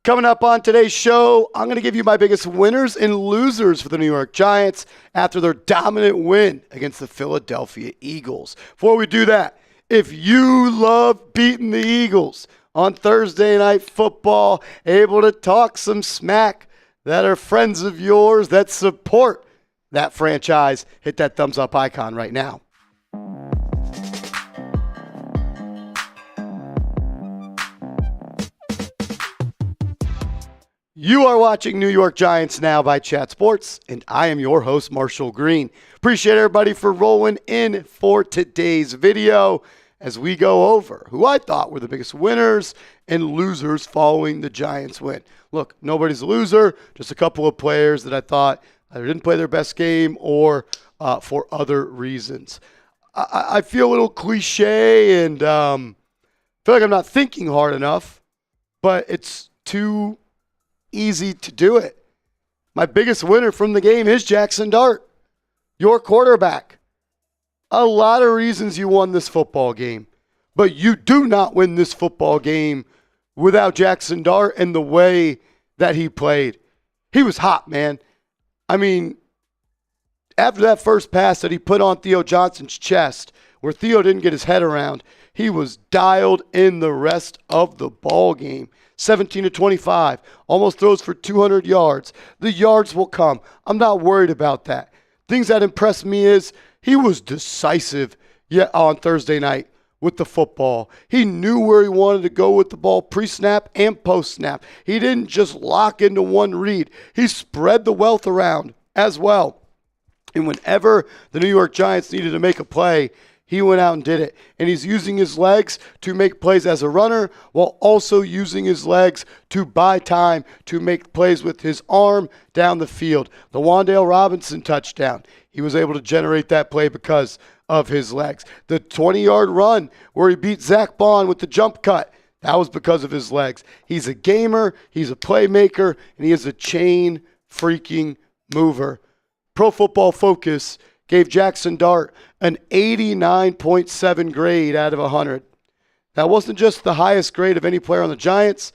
Coming up on today's show, I'm going to give you my biggest winners and losers for the New York Giants after their dominant win against the Philadelphia Eagles. Before we do that, if you love beating the Eagles on Thursday Night Football, able to talk some smack, that are friends of yours that support that franchise, hit that thumbs up icon right now. You are watching New York Giants Now by Chat Sports, and I am your host, Marshall Green. Appreciate everybody for rolling in for today's video as we go over who I thought were the biggest winners and losers following the Giants win. Look, nobody's a loser, just a couple of players that I thought either didn't play their best game or for other reasons. I feel a little cliche and feel like I'm not thinking hard enough, but it's too easy to do it. My biggest winner from the game is Jaxson Dart, your quarterback. A lot of reasons you won this football game, but you do not win this football game without Jaxson Dart and the way that he played. He was hot, man. I mean, after that first pass that he put on Theo Johnson's chest, where Theo didn't get his head around, he was dialed in the rest of the ball game. 17 to 25, almost throws for 200 yards. The yards will come. I'm not worried about that. Things that impressed me is he was decisive on Thursday night with the football. He knew where he wanted to go with the ball pre-snap and post-snap. He didn't just lock into one read. He spread the wealth around as well. And whenever the New York Giants needed to make a play, he went out and did it. And he's using his legs to make plays as a runner while also using his legs to buy time to make plays with his arm down the field. The Wan'Dale Robinson touchdown, he was able to generate that play because of his legs. The 20-yard run where he beat Zach Bond with the jump cut, that was because of his legs. He's a gamer, he's a playmaker, and he is a chain freaking mover. Pro Football Focus gave Jaxson Dart an 89.7 grade out of 100. That wasn't just the highest grade of any player on the Giants.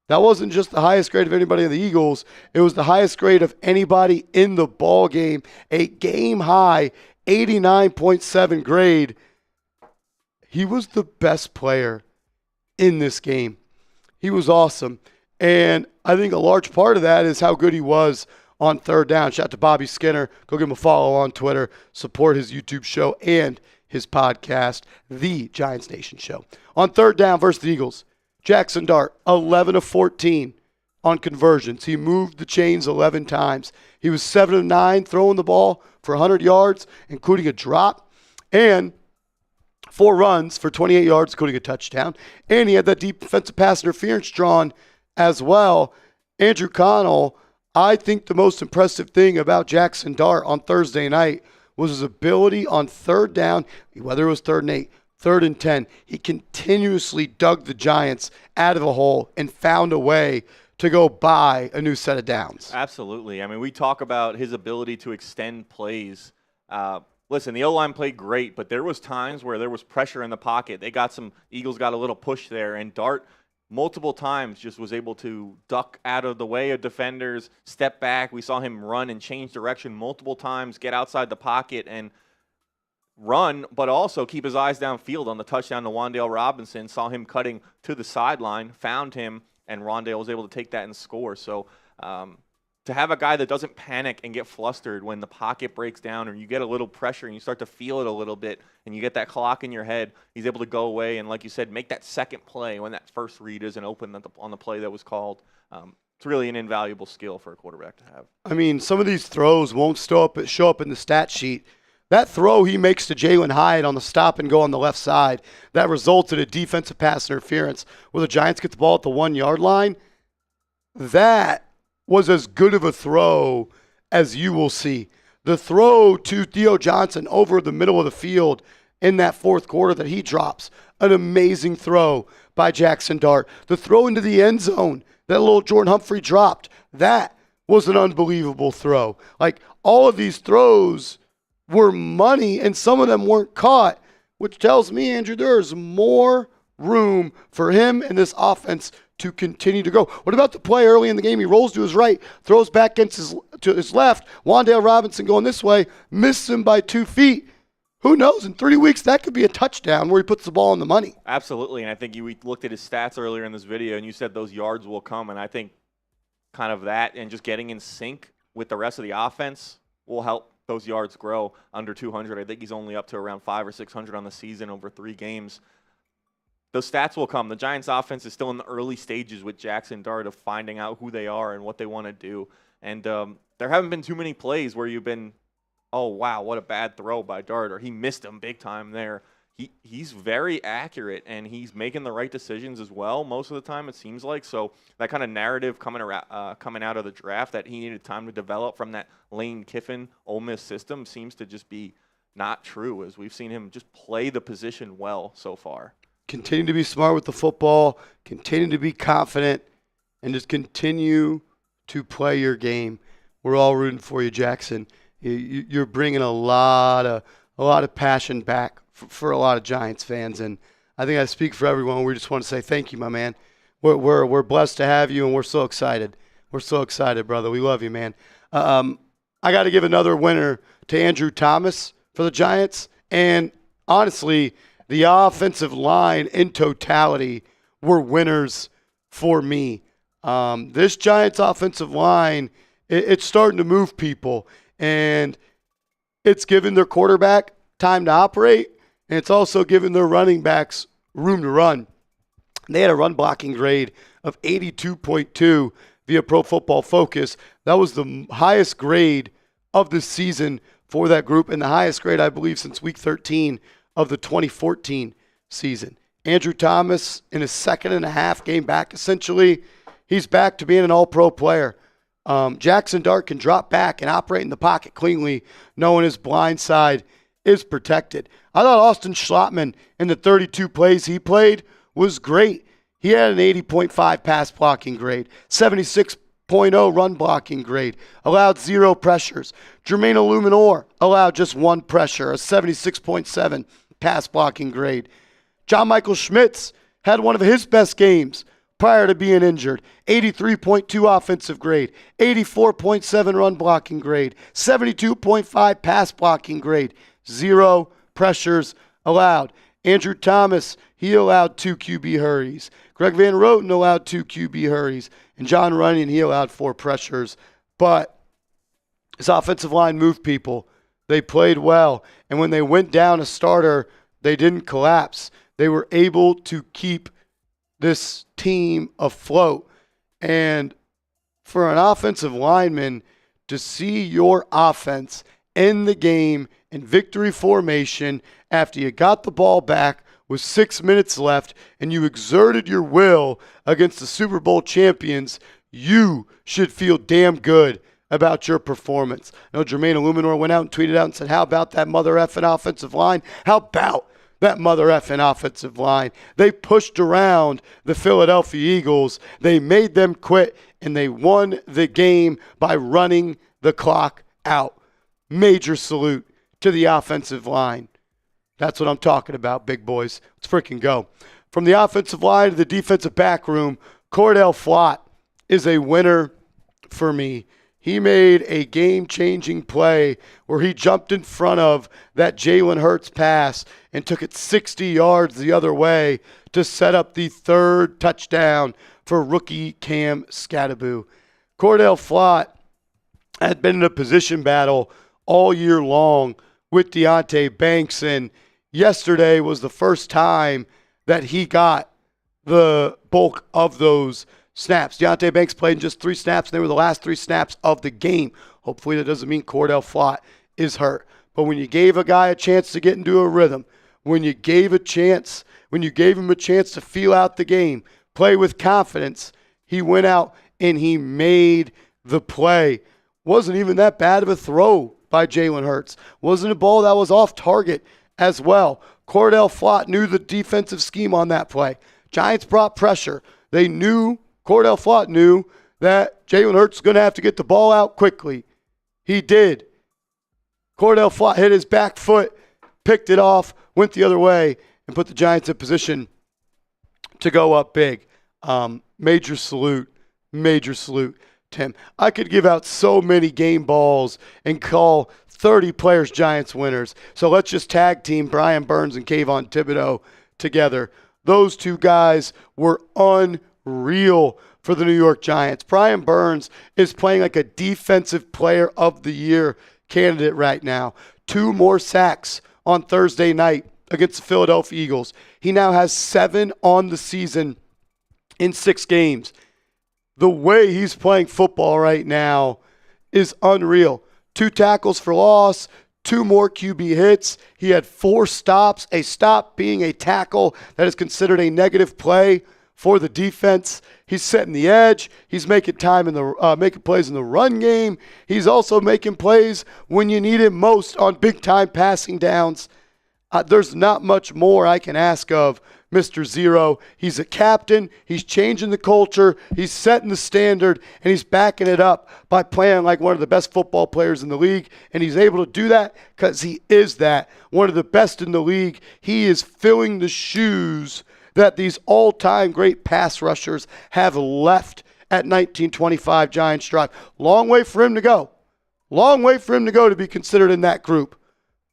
That wasn't just the highest grade of anybody on the Eagles. It was the highest grade of anybody in the ball game. A game-high 89.7 grade. He was the best player in this game. He was awesome. And I think a large part of that is how good he was on third down. Shout out to Bobby Skinner. Go give him a follow on Twitter. Support his YouTube show and his podcast, The Giants Nation Show. On third down versus the Eagles, Jaxson Dart, 11 of 14 on conversions. He moved the chains 11 times. He was 7 of 9 throwing the ball for 100 yards, including a drop, and 4 runs for 28 yards, including a touchdown. And he had that defensive pass interference drawn as well. Andrew Connell, I think the most impressive thing about Jaxson Dart on Thursday night was his ability on third down, whether it was 3rd and 8, 3rd and 10. He continuously dug the Giants out of the hole and found a way to go buy a new set of downs. Absolutely. I mean, we talk about his ability to extend plays. Listen, the O-line played great, but there was times where there was pressure in the pocket. Eagles got a little push there, and Dart multiple times just was able to duck out of the way of defenders, step back. We saw him run and change direction multiple times, get outside the pocket and run, but also keep his eyes downfield on the touchdown to Wan'Dale Robinson. Saw him cutting to the sideline, found him, and Wan'Dale was able to take that and score. So to have a guy that doesn't panic and get flustered when the pocket breaks down or you get a little pressure and you start to feel it a little bit and you get that clock in your head, he's able to go away and, like you said, make that second play when that first read isn't open on the play that was called. It's really an invaluable skill for a quarterback to have. I mean, some of these throws won't show up in the stat sheet. That throw he makes to Jalen Hyatt on the stop and go on the left side, that resulted in a defensive pass interference where the Giants get the ball at the 1-yard line. That was as good of a throw as you will see. The throw to Theo Johnson over the middle of the field in that fourth quarter that he drops, an amazing throw by Jaxson Dart. The throw into the end zone that little Jordan Humphrey dropped, that was an unbelievable throw. Like, all of these throws were money, and some of them weren't caught, which tells me, Andrew, there's more room for him and this offense to continue to go. What about the play early in the game? He rolls to his right, throws back to his left. Wan'Dale Robinson going this way, missed him by 2 feet. Who knows? In 3 weeks, that could be a touchdown where he puts the ball on the money. Absolutely, and I think you looked at his stats earlier in this video, and you said those yards will come, and I think kind of that and just getting in sync with the rest of the offense will help those yards grow under 200. I think he's only up to around 500 or 600 on the season over 3 games. Those stats will come. The Giants' offense is still in the early stages with Jaxson Dart of finding out who they are and what they want to do. And there haven't been too many plays where you've been, oh, wow, what a bad throw by Dart, or he missed him big time there. He's very accurate, and he's making the right decisions as well most of the time, it seems like. So that kind of narrative coming out of the draft that he needed time to develop from that Lane Kiffin Ole Miss system seems to just be not true, as we've seen him just play the position well so far. Continue to be smart with the football, continue to be confident, and just continue to play your game. We're all rooting for you, Jaxson. You're bringing a lot of passion back for a lot of Giants fans, and I think I speak for everyone. We just want to say thank you, my man. we're blessed to have you, and we're so excited. We're so excited, brother. We love you, man. I got to give another winner to Andrew Thomas for the Giants. And honestly, the offensive line in totality were winners for me. This Giants offensive line, it's starting to move people. And it's giving their quarterback time to operate, and it's also giving their running backs room to run. They had a run blocking grade of 82.2 via Pro Football Focus. That was the highest grade of the season for that group, and the highest grade, I believe, since Week 13 of the 2014 season. Andrew Thomas, in his second and a half game back, essentially, he's back to being an all-pro player. Jaxson Dart can drop back and operate in the pocket cleanly, knowing his blind side is protected. I thought Austin Schlottman, in the 32 plays he played, was great. He had an 80.5 pass blocking grade, 76.0 run blocking grade, allowed 0 pressures. Jermaine Illuminor allowed just 1 pressure, a 76.7 pass blocking grade. John Michael Schmitz had one of his best games prior to being injured. 83.2 offensive grade, 84.7 run blocking grade, 72.5 pass blocking grade, 0 pressures allowed. Andrew Thomas, he allowed 2 QB hurries. Greg Van Roten allowed 2 QB hurries. And John Runyon, he allowed 4 pressures. But his offensive line moved people. They played well. And when they went down a starter, they didn't collapse. They were able to keep this team afloat. And for an offensive lineman to see your offense end the game in victory formation after you got the ball back with 6 minutes left and you exerted your will against the Super Bowl champions, you should feel damn good about your performance. I know Jermaine Illuminor went out and tweeted out and said, how about that mother effing offensive line? How about that mother effing offensive line? They pushed around the Philadelphia Eagles. They made them quit, and they won the game by running the clock out. Major salute to the offensive line. That's what I'm talking about, big boys. Let's freaking go. From the offensive line to the defensive back room, Cordale Flott is a winner for me. He made a game-changing play where he jumped in front of that Jalen Hurts pass and took it 60 yards the other way to set up the 3rd touchdown for rookie Cam Skattebo. Cordale Flott had been in a position battle all year long with Deonte Banks, and yesterday was the first time that he got the bulk of those snaps. Deonte Banks played in just 3 snaps, and they were the last 3 snaps of the game. Hopefully that doesn't mean Cordale Flott is hurt. But when you gave a guy a chance to get into a rhythm, when you gave him a chance to feel out the game, play with confidence, he went out and he made the play. Wasn't even that bad of a throw by Jalen Hurts. Wasn't a ball that was off target as well. Cordale Flott knew the defensive scheme on that play. Giants brought pressure. Cordale Flott knew that Jalen Hurts was going to have to get the ball out quickly. He did. Cordale Flott hit his back foot, picked it off, went the other way, and put the Giants in position to go up big. Major salute, Tim. I could give out so many game balls and call 30 players Giants winners. So let's just tag team Brian Burns and Kayvon Thibodeaux together. Those 2 guys were unreal for the New York Giants. Brian Burns is playing like a defensive player of the year candidate right now. 2 more sacks on Thursday night against the Philadelphia Eagles. He now has 7 on the season in 6 games. The way he's playing football right now is unreal. 2 tackles for loss, 2 more QB hits. He had 4 stops, a stop being a tackle that is considered a negative play for the defense. He's setting the edge. He's making plays in the run game. He's also making plays when you need him most on big-time passing downs. There's not much more I can ask of Mr. Zero. He's a captain. He's changing the culture. He's setting the standard, and he's backing it up by playing like one of the best football players in the league. And he's able to do that because he is that, one of the best in the league. He is filling the shoes that these all-time great pass rushers have left at 1925 Giants Drive. Long way for him to go. Long way for him to go to be considered in that group.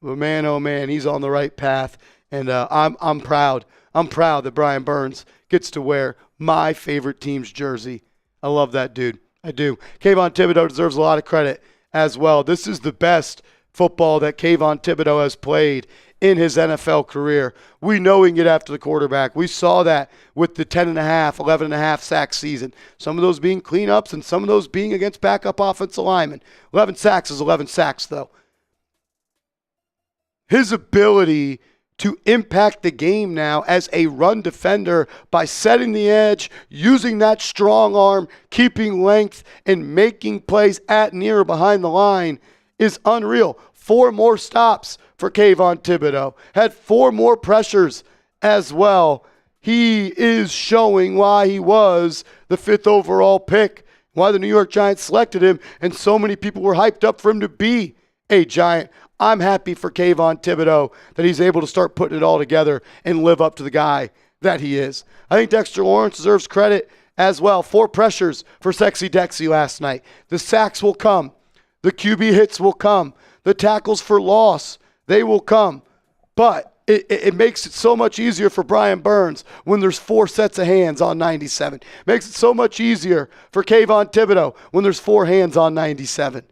But man, oh man, he's on the right path. And I'm proud. I'm proud that Brian Burns gets to wear my favorite team's jersey. I love that dude. I do. Kayvon Thibodeaux deserves a lot of credit as well. This is the best football that Kayvon Thibodeaux has played in his NFL career. We know he can get after the quarterback. We saw that with the 10.5, 11.5 sack season. Some of those being cleanups and some of those being against backup offensive linemen. 11 sacks is 11 sacks, though. His ability to impact the game now as a run defender by setting the edge, using that strong arm, keeping length, and making plays at, near, or behind the line is unreal. 4 more stops for Kayvon Thibodeaux. Had 4 more pressures as well. He is showing why he was the 5th overall pick, why the New York Giants selected him, and so many people were hyped up for him to be a Giant. I'm happy for Kayvon Thibodeaux that he's able to start putting it all together and live up to the guy that he is. I think Dexter Lawrence deserves credit as well. 4 pressures for Sexy Dexy last night. The sacks will come. The QB hits will come. The tackles for loss, they will come. But it makes it so much easier for Brian Burns when there's 4 sets of hands on 97. Makes it so much easier for Kayvon Thibodeaux when there's 4 hands on 97.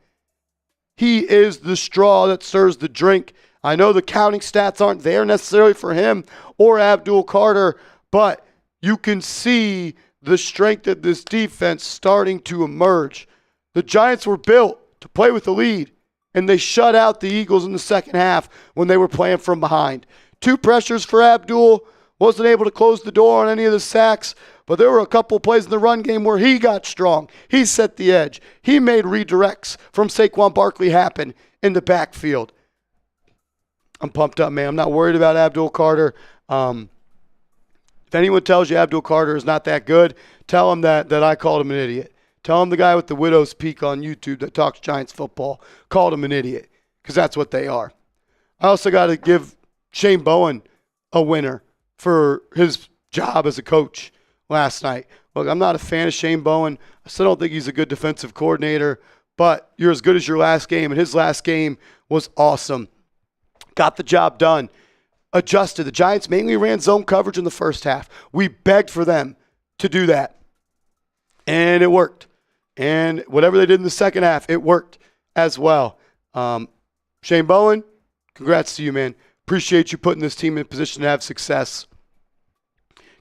He is the straw that stirs the drink. I know the counting stats aren't there necessarily for him or Abdul Carter, but you can see the strength of this defense starting to emerge. The Giants were built to play with the lead, and they shut out the Eagles in the second half when they were playing from behind. 2 pressures for Abdul. Wasn't able to close the door on any of the sacks, but there were a couple plays in the run game where he got strong. He set the edge. He made redirects from Saquon Barkley happen in the backfield. I'm pumped up, man. I'm not worried about Abdul Carter. If anyone tells you Abdul Carter is not that good, tell him that I called him an idiot. Tell him the guy with the widow's peak on YouTube that talks Giants football called him an idiot, because that's what they are. I also got to give Shane Bowen a winner for his job as a coach last night. Look, I'm not a fan of Shane Bowen. I still don't think he's a good defensive coordinator, but you're as good as your last game, and his last game was awesome. Got the job done. Adjusted. The Giants mainly ran zone coverage in the first half. We begged for them to do that, and it worked. And whatever they did in the second half, it worked as well. Shane Bowen, congrats to you, man. Appreciate you putting this team in position to have success.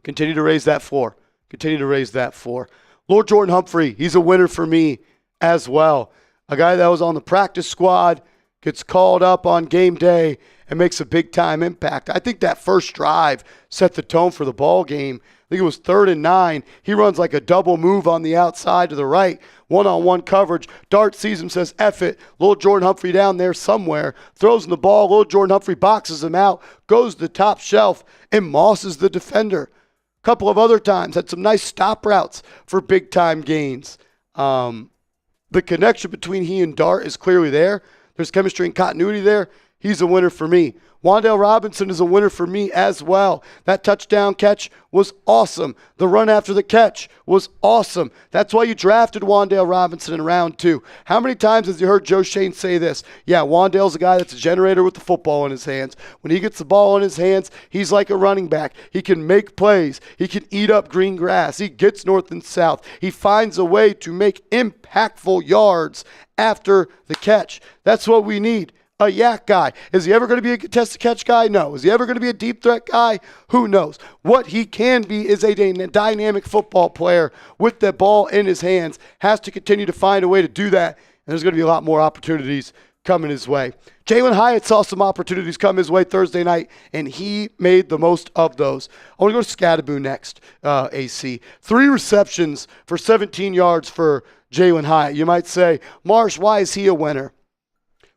Continue to raise that floor. Continue to raise that floor. Lord Jordan Humphrey, he's a winner for me as well. A guy that was on the practice squad, gets called up on game day, and makes a big-time impact. I think that first drive set the tone for the ball game. I think it was 3rd and 9. He runs like a double move on the outside to the right, one-on-one coverage. Dart sees him, says, F it. Little Jordan Humphrey down there somewhere, throws in the ball. Little Jordan Humphrey boxes him out, goes to the top shelf, and mosses the defender. A couple of other times, had some nice stop routes for big-time gains. The connection between he and Dart is clearly there. There's chemistry and continuity there. He's a winner for me. Wan'Dale Robinson is a winner for me as well. That touchdown catch was awesome. The run after the catch was awesome. That's why you drafted Wan'Dale Robinson in round 2. How many times has you heard Joe Shane say this? Yeah, Wan'Dale's a guy that's a generator with the football in his hands. When he gets the ball in his hands, he's like a running back. He can make plays. He can eat up green grass. He gets north and south. He finds a way to make impactful yards after the catch. That's what we need. A yak guy. Is he ever going to be a contested catch guy? No. Is he ever going to be a deep threat guy? Who knows? What he can be is a dynamic football player with the ball in his hands. Has to continue to find a way to do that, and there's going to be a lot more opportunities coming his way. Jalen Hyatt saw some opportunities come his way Thursday night, and he made the most of those. I want to go to Scatabo next, AC. 3 receptions for 17 yards for Jalen Hyatt. You might say, Marsh, why is he a winner?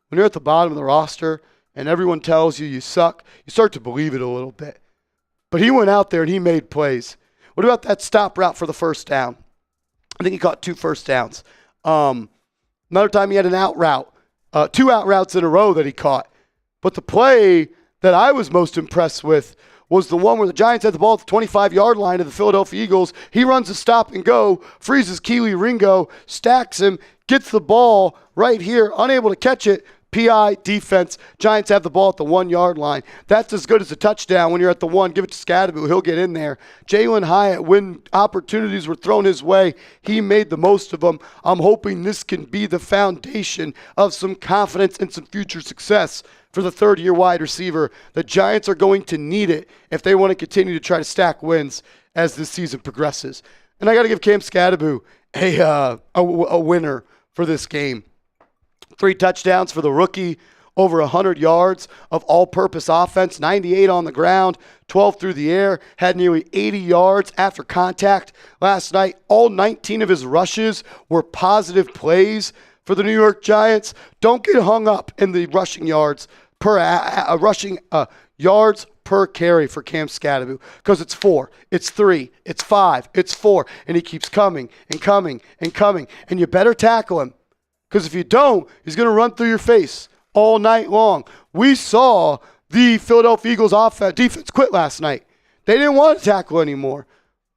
When you're at the bottom of the roster and everyone tells you you suck, you start to believe it a little bit. But he went out there and he made plays. What about that stop route for the first down? I think he caught 2 first downs. Another time he had an out route, 2 out routes in a row that he caught. But the play that I was most impressed with was the one where the Giants had the ball at the 25-yard line of the Philadelphia Eagles. He runs a stop and go, freezes Keely Ringo, stacks him, gets the ball right here, unable to catch it. PI, defense. Giants have the ball at the 1-yard line. That's as good as a touchdown when you're at the 1. Give it to Scatabo. He'll get in there. Jalen Hyatt, when opportunities were thrown his way, he made the most of them. I'm hoping this can be the foundation of some confidence and some future success for the third-year wide receiver. The Giants are going to need it if they want to continue to try to stack wins as this season progresses. And I got to give Cam Skattebo a winner for this game. 3 touchdowns for the rookie, over 100 yards of all-purpose offense, 98 on the ground, 12 through the air, had nearly 80 yards after contact last night. All 19 of his rushes were positive plays for the New York Giants. Don't get hung up in the rushing yards per yards per carry for Cam Skattebo, because it's 4, it's 3, it's 5, it's 4, and he keeps coming and coming and coming, and you better tackle him. Because if you don't, he's going to run through your face all night long. We saw the Philadelphia Eagles defense quit last night. They didn't want to tackle anymore.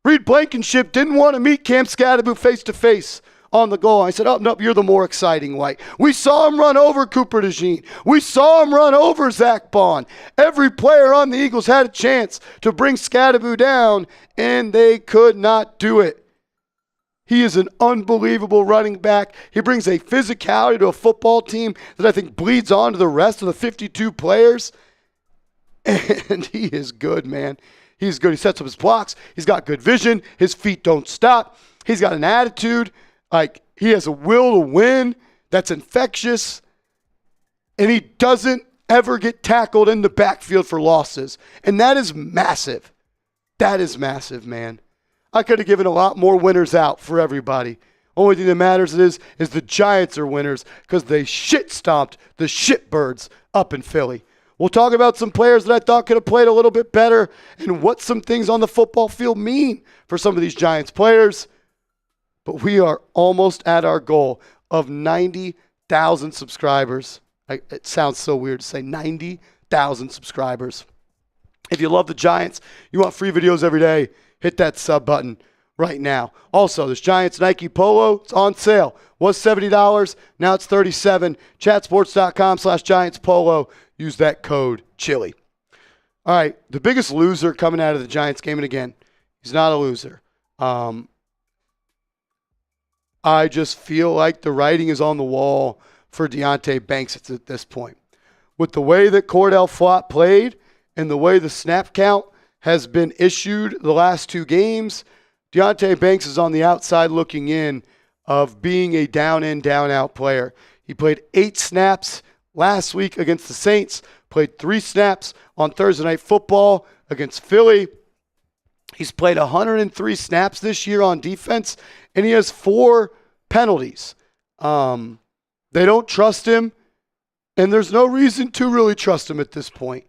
Reed Blankenship didn't want to meet Cam Skattebo face-to-face on the goal. I said, oh, no, you're the more exciting white. We saw him run over Cooper DeJean. We saw him run over Zach Bond. Every player on the Eagles had a chance to bring Skattebo down, and they could not do it. He is an unbelievable running back. He brings a physicality to a football team that I think bleeds on to the rest of the 52 players. And he is good, man. He's good. He sets up his blocks. He's got good vision. His feet don't stop. He's got an attitude. Like, he has a will to win that's infectious. And he doesn't ever get tackled in the backfield for losses. And that is massive. That is massive, man. I could have given a lot more winners out for everybody. Only thing that matters is the Giants are winners because they shit-stomped the shitbirds up in Philly. We'll talk about some players that I thought could have played a little bit better and what some things on the football field mean for some of these Giants players. But we are almost at our goal of 90,000 subscribers. It sounds so weird to say 90,000 subscribers. If you love the Giants, you want free videos every day, hit that sub button right now. Also, this Giants Nike Polo, it's on sale. Was $70, now it's $37. Chatsports.com/Giants Polo. Use that code Chili. All right, the biggest loser coming out of the Giants game, and again, he's not a loser. I just feel like the writing is on the wall for Deonte Banks at this point. With the way that Cordale Flott played and the way the snap count has been issued the last 2 games, Deonte Banks is on the outside looking in of being a down-in, down-out player. He played 8 snaps last week against the Saints, played 3 snaps on Thursday Night Football against Philly. He's played 103 snaps this year on defense, and he has 4 penalties. They don't trust him, and there's no reason to really trust him at this point.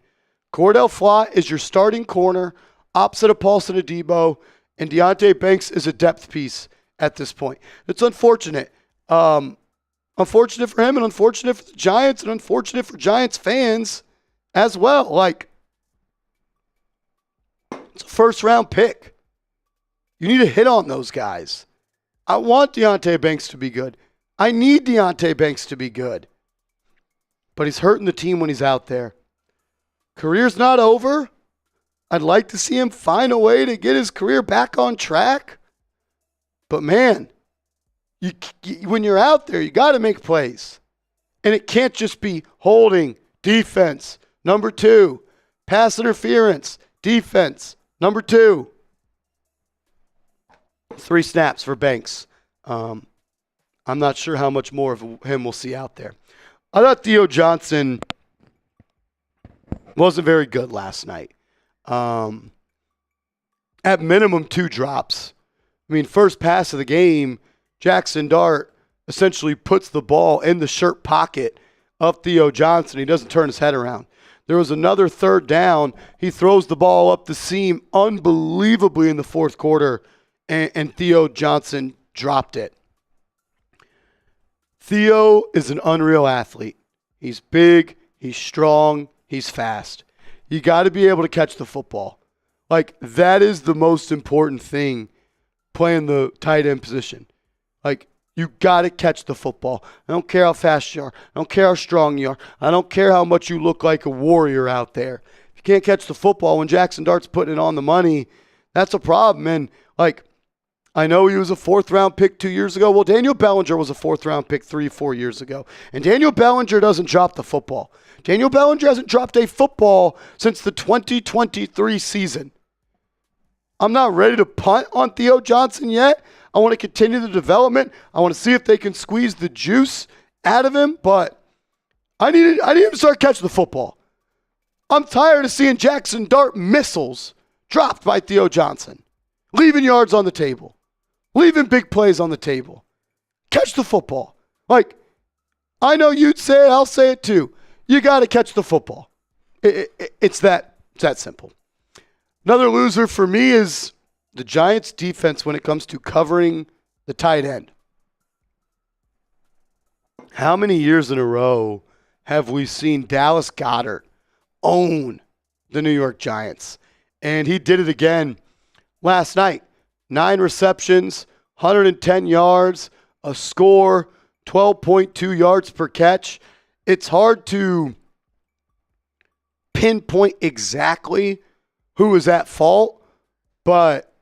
Cordale Flott is your starting corner, opposite of Paulson Adebo, and Deonte Banks is a depth piece at this point. It's unfortunate. Unfortunate for him and unfortunate for the Giants and unfortunate for Giants fans as well. Like, it's a first-round pick. You need to hit on those guys. I want Deonte Banks to be good. I need Deonte Banks to be good. But he's hurting the team when he's out there. Career's not over. I'd like to see him find a way to get his career back on track. But man, when you're out there, you got to make plays. And it can't just be holding, defense, number 2. Pass interference, defense, number 2. 3 snaps for Banks. I'm not sure how much more of him we'll see out there. I thought Theo Johnson wasn't very good last night. At minimum, 2 drops. I mean, first pass of the game, Jaxson Dart essentially puts the ball in the shirt pocket of Theo Johnson. He doesn't turn his head around. There was another 3rd down. He throws the ball up the seam unbelievably in the 4th quarter, and Theo Johnson dropped it. Theo is an unreal athlete. He's big, he's strong, he's fast. you got to be able to catch the football. Like, that is the most important thing playing the tight end position. Like, you got to catch the football. I don't care how fast you are. I don't care how strong you are. I don't care how much you look like a warrior out there. If you can't catch the football when Jaxson Dart's putting it on the money, that's a problem. And, like, I know he was a 4th-round pick 2 years ago. Well, Daniel Bellinger was a 4th-round pick 3-4 years ago. And Daniel Bellinger doesn't drop the football. Daniel Bellinger hasn't dropped a football since the 2023 season. I'm not ready to punt on Theo Johnson yet. I want to continue the development. I want to see if they can squeeze the juice out of him, but I need him to start catching the football. I'm tired of seeing Jaxson Dart missiles dropped by Theo Johnson, leaving yards on the table, leaving big plays on the table. Catch the football. Like, I know you'd say it, I'll say it too. You got to catch the football. It's that simple. Another loser for me is the Giants' defense when it comes to covering the tight end. How many years in a row have we seen Dallas Goedert own the New York Giants? And he did it again last night. 9 receptions, 110 yards, a score, 12.2 yards per catch. It's hard to pinpoint exactly who was at fault, but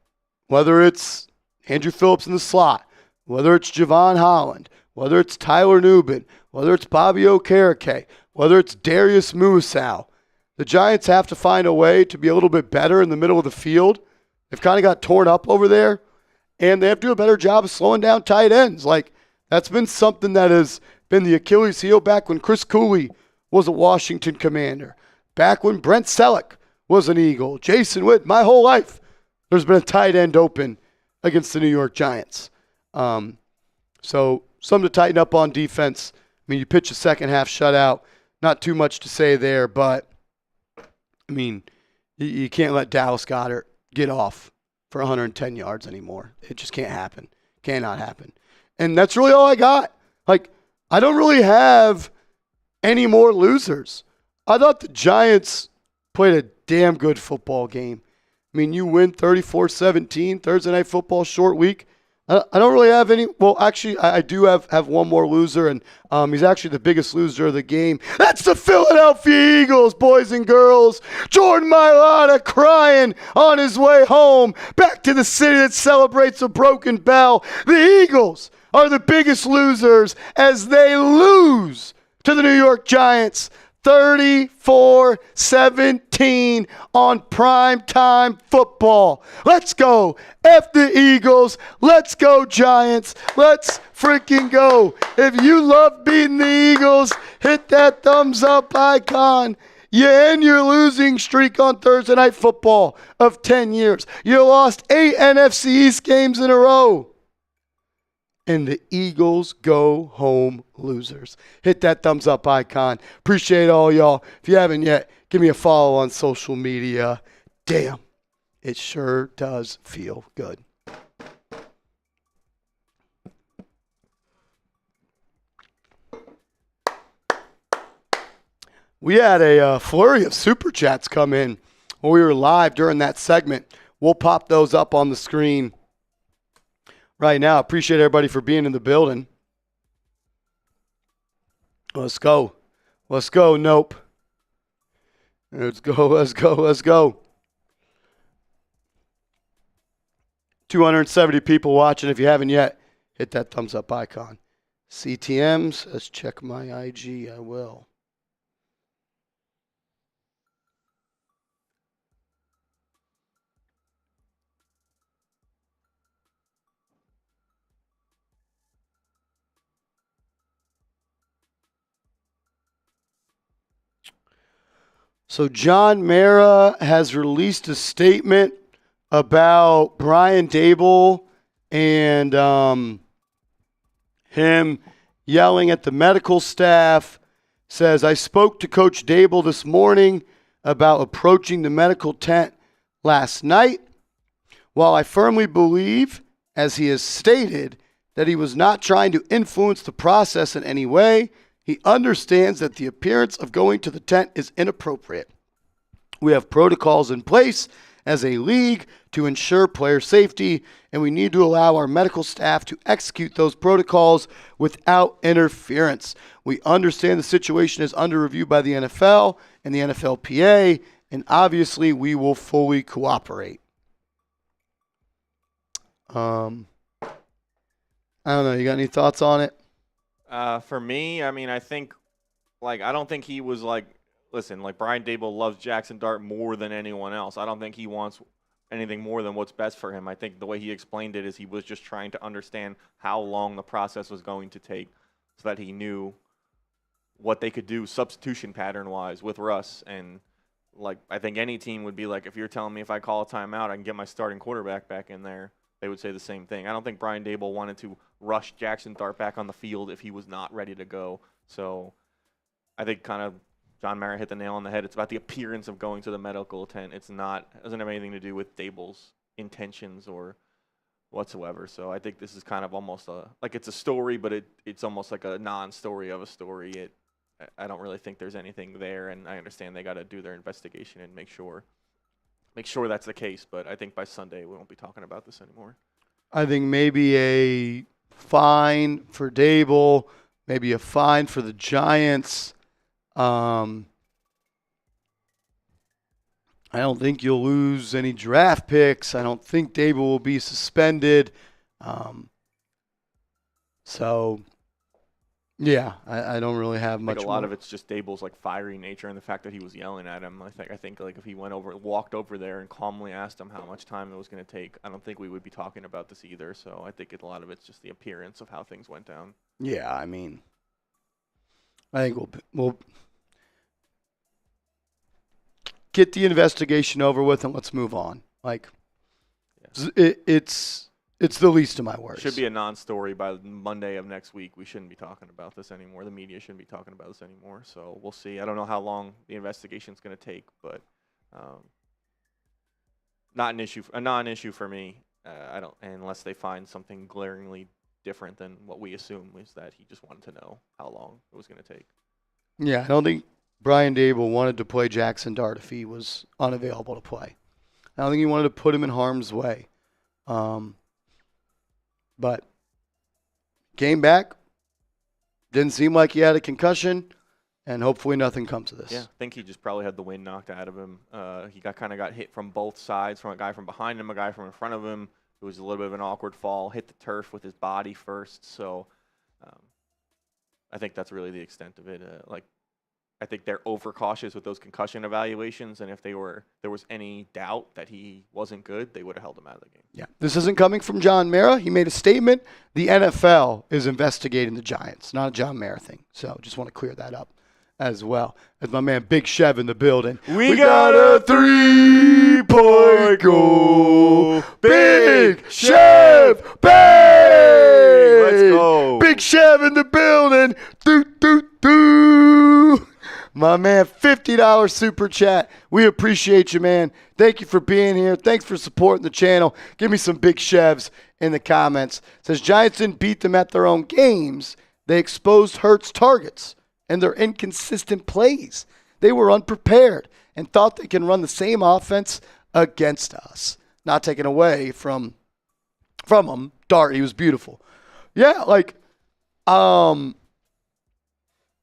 whether it's Andrew Phillips in the slot, whether it's Javon Holland, whether it's Tyler Nubin, whether it's Bobby Okereke, whether it's Darius Muasau, the Giants have to find a way to be a little bit better in the middle of the field. They've kind of got torn up over there, and they have to do a better job of slowing down tight ends. Like, that's been something that has been the Achilles heel back when Chris Cooley was a Washington Commander, back when Brent Selleck was an Eagle, Jason Witt. My whole life, there's been a tight end open against the New York Giants. So something to tighten up on defense. I mean, you pitch a second half shutout. Not too much to say there, but, I mean, you can't let Dallas Goedert get off for 110 yards anymore. It just can't happen. Cannot happen. And that's really all I got. Like, I don't really have any more losers. I thought the Giants played a damn good football game. I mean, you win 34-17, Thursday Night Football, short week. I don't really have any. Well, actually, I do have one more loser, and he's actually the biggest loser of the game. That's the Philadelphia Eagles, boys and girls. Jordan Mailata crying on his way home, back to the city that celebrates a broken bell. The Eagles are the biggest losers as they lose to the New York Giants 34-17 on primetime football. Let's go. F the Eagles. Let's go, Giants. Let's freaking go. If you love beating the Eagles, hit that thumbs up icon. You end your losing streak on Thursday Night Football of 10 years. You lost 8 NFC East games in a row. And the Eagles go home losers. Hit that thumbs up icon. Appreciate all y'all. If you haven't yet, give me a follow on social media. Damn, it sure does feel good. We had a flurry of super chats come in when we were live during that segment. We'll pop those up on the screen right now. Appreciate everybody for being in the building. Let's go. Let's go. Nope. Let's go. Let's go. Let's go. 270 people watching. If you haven't yet, hit that thumbs up icon. CTMs. Let's check my IG. I will. So John Mara has released a statement about Brian Daboll and him yelling at the medical staff. Says, I spoke to Coach Daboll this morning about approaching the medical tent last night. While I firmly believe, as he has stated, that he was not trying to influence the process in any way, he understands that the appearance of going to the tent is inappropriate. We have protocols in place as a league to ensure player safety, and we need to allow our medical staff to execute those protocols without interference. We understand the situation is under review by the NFL and the NFLPA, and obviously we will fully cooperate. I don't know. You got any thoughts on it? For me, I mean, I think, I don't think he was listen, Brian Daboll loves Jaxson Dart more than anyone else. I don't think he wants anything more than what's best for him. I think the way he explained it is he was just trying to understand how long the process was going to take so that he knew what they could do substitution pattern-wise with Russ. And, I think any team would be if you're telling me if I call a timeout, I can get my starting quarterback back in there, they would say the same thing. I don't think Brian Daboll wanted to rush Jaxson Dart back on the field if he was not ready to go. So I think kind of John Mara hit the nail on the head. It's about the appearance of going to the medical tent. It doesn't have anything to do with Daboll's intentions or whatsoever. So I think this is kind of almost it's a story, but it's almost like a non-story of a story. I don't really think there's anything there, and I understand they got to do their investigation and make sure that's the case. But I think by Sunday we won't be talking about this anymore. I think maybe a fine for Daboll, maybe a fine for the Giants. I don't think you'll lose any draft picks. I don't think Daboll will be suspended. Yeah, I don't really have much. I think a lot of it's just Daboll's fiery nature and the fact that he was yelling at him. I think if he walked over there and calmly asked him how much time it was going to take, I don't think we would be talking about this either. So I think a lot of it's just the appearance of how things went down. Yeah, I mean, I think we'll get the investigation over with and let's move on. It's the least of my worries. Should be a non-story by Monday of next week. We shouldn't be talking about this anymore. The media shouldn't be talking about this anymore. So we'll see. I don't know how long the investigation is going to take, but not an issue. A non-issue for me. I don't, unless they find something glaringly different than what we assume is that he just wanted to know how long it was going to take. Yeah, I don't think Brian Daboll wanted to play Jaxson Dart if he was unavailable to play. I don't think he wanted to put him in harm's way. But came back, didn't seem like he had a concussion, and hopefully nothing comes of this. Yeah, I think he just probably had the wind knocked out of him. He got hit from both sides, from a guy from behind him, a guy from in front of him. It was a little bit of an awkward fall, hit the turf with his body first. So I think that's really the extent of it. I think they're overcautious with those concussion evaluations, and if there was any doubt that he wasn't good, they would have held him out of the game. Yeah, this isn't coming from John Mara. He made a statement. The NFL is investigating the Giants, not a John Mara thing. So just want to clear that up as well. As my man Big Chev in the building. We got a 3-point goal. Big Chev, bang! Let's go. Big Chev in the building. Doo, doo, doo. My man, $50 super chat. We appreciate you, man. Thank you for being here. Thanks for supporting the channel. Give me some big chevs in the comments. It says Giants didn't beat them at their own games. They exposed Hurts' targets and their inconsistent plays. They were unprepared and thought they can run the same offense against us. Not taken away from him. Dart, he was beautiful. Yeah,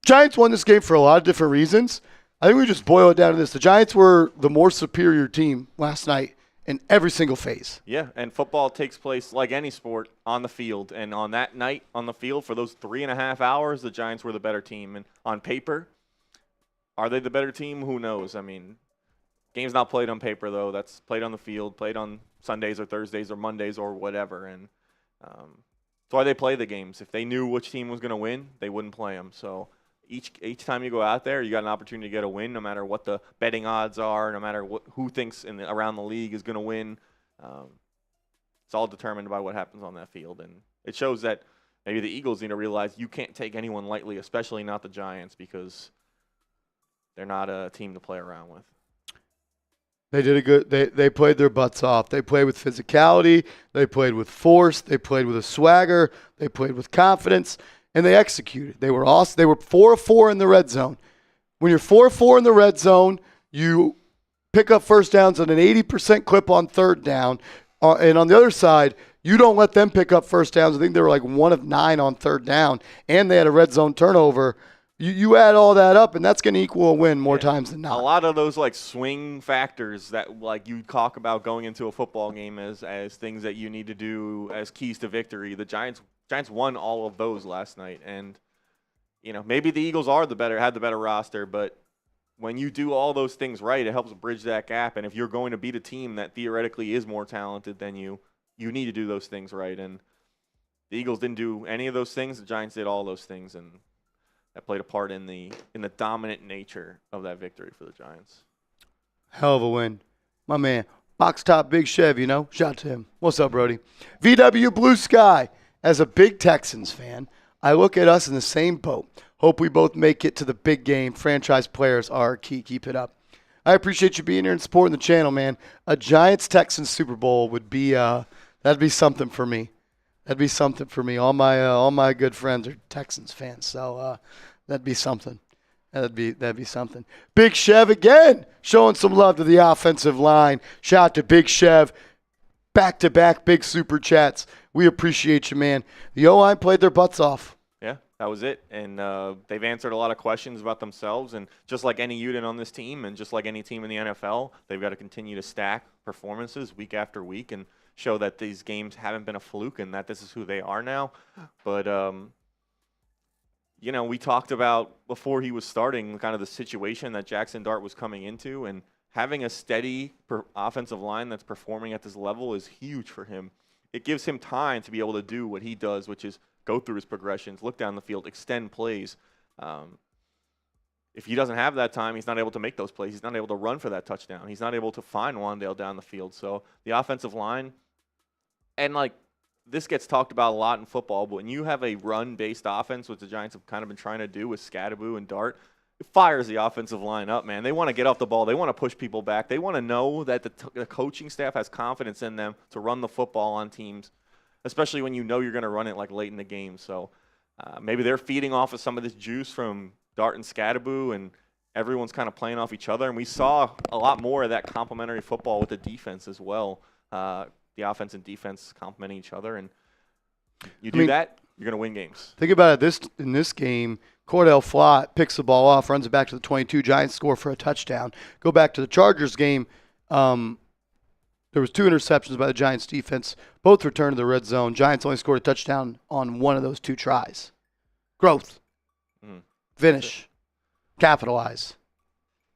Giants won this game for a lot of different reasons. I think we just boil it down to this. The Giants were the more superior team last night in every single phase. Yeah, and football takes place like any sport on the field. And on that night on the field for those 3.5 hours, the Giants were the better team. And on paper, are they the better team? Who knows? I mean, game's not played on paper, though. That's played on the field, played on Sundays or Thursdays or Mondays or whatever. And that's why they play the games. If they knew which team was going to win, they wouldn't play them. So each time you go out there, you got an opportunity to get a win, no matter what the betting odds are, no matter who thinks around the league is going to win. It's all determined by what happens on that field. And it shows that maybe the Eagles need to realize you can't take anyone lightly, especially not the Giants, because they're not a team to play around with. They did a good. They played their butts off. They played with physicality. They played with force. They played with a swagger. They played with confidence, and they executed. They were awesome. They were 4 of 4 in the red zone. When you're 4 of 4 in the red zone, you pick up first downs at an 80% clip on third down. And on the other side, you don't let them pick up first downs. I think they were like 1 of 9 on third down, and they had a red zone turnover. You add all that up, and that's going to equal a win more times than not. A lot of those like swing factors that like you talk about going into a football game as things that you need to do as keys to victory. The Giants won all of those last night, and maybe the Eagles had the better roster, but when you do all those things right, it helps bridge that gap. And if you're going to beat a team that theoretically is more talented than you need to do those things right. And the Eagles didn't do any of those things. The Giants did all those things, and that played a part in the dominant nature of that victory for the Giants. Hell of a win. My man, Box Top Big Chev, Shout out to him. What's up, Brody? VW Blue Sky. As a big Texans fan, I look at us in the same boat. Hope we both make it to the big game. Franchise players are key. Keep it up. I appreciate you being here and supporting the channel, man. A Giants-Texans Super Bowl would be that'd be something for me. That'd be something for me. All my good friends are Texans fans, so that'd be something. That'd be something. Big Chev again, showing some love to the offensive line. Shout out to Big Chev. Back-to-back big super chats. We appreciate you, man. The O-line played their butts off. Yeah, that was it. And they've answered a lot of questions about themselves. And just like any unit on this team and just like any team in the NFL, they've got to continue to stack performances week after week and show that these games haven't been a fluke and that this is who they are now. But, we talked about before he was starting kind of the situation that Jaxson Dart was coming into. And having a steady offensive line that's performing at this level is huge for him. It gives him time to be able to do what he does, which is go through his progressions, look down the field, extend plays. If he doesn't have that time, he's not able to make those plays. He's not able to run for that touchdown. He's not able to find Wandale down the field. So the offensive line, and this gets talked about a lot in football, but when you have a run-based offense, which the Giants have kind of been trying to do with Scatabo and Dart, it fires the offensive line up, man. They want to get off the ball. They want to push people back. They want to know that the coaching staff has confidence in them to run the football on teams, especially when you know you're going to run it late in the game. So maybe they're feeding off of some of this juice from Dart and Scatabo, and everyone's kind of playing off each other. And we saw a lot more of that complementary football with the defense as well. The offense and defense complementing each other. And you do that, you're going to win games. Think about it. In this game, Cordale Flott picks the ball off, runs it back to the 22. Giants score for a touchdown. Go back to the Chargers game. There was 2 interceptions by the Giants defense. Both returned to the red zone. Giants only scored a touchdown on one of those 2 tries. Growth. Finish. Capitalize.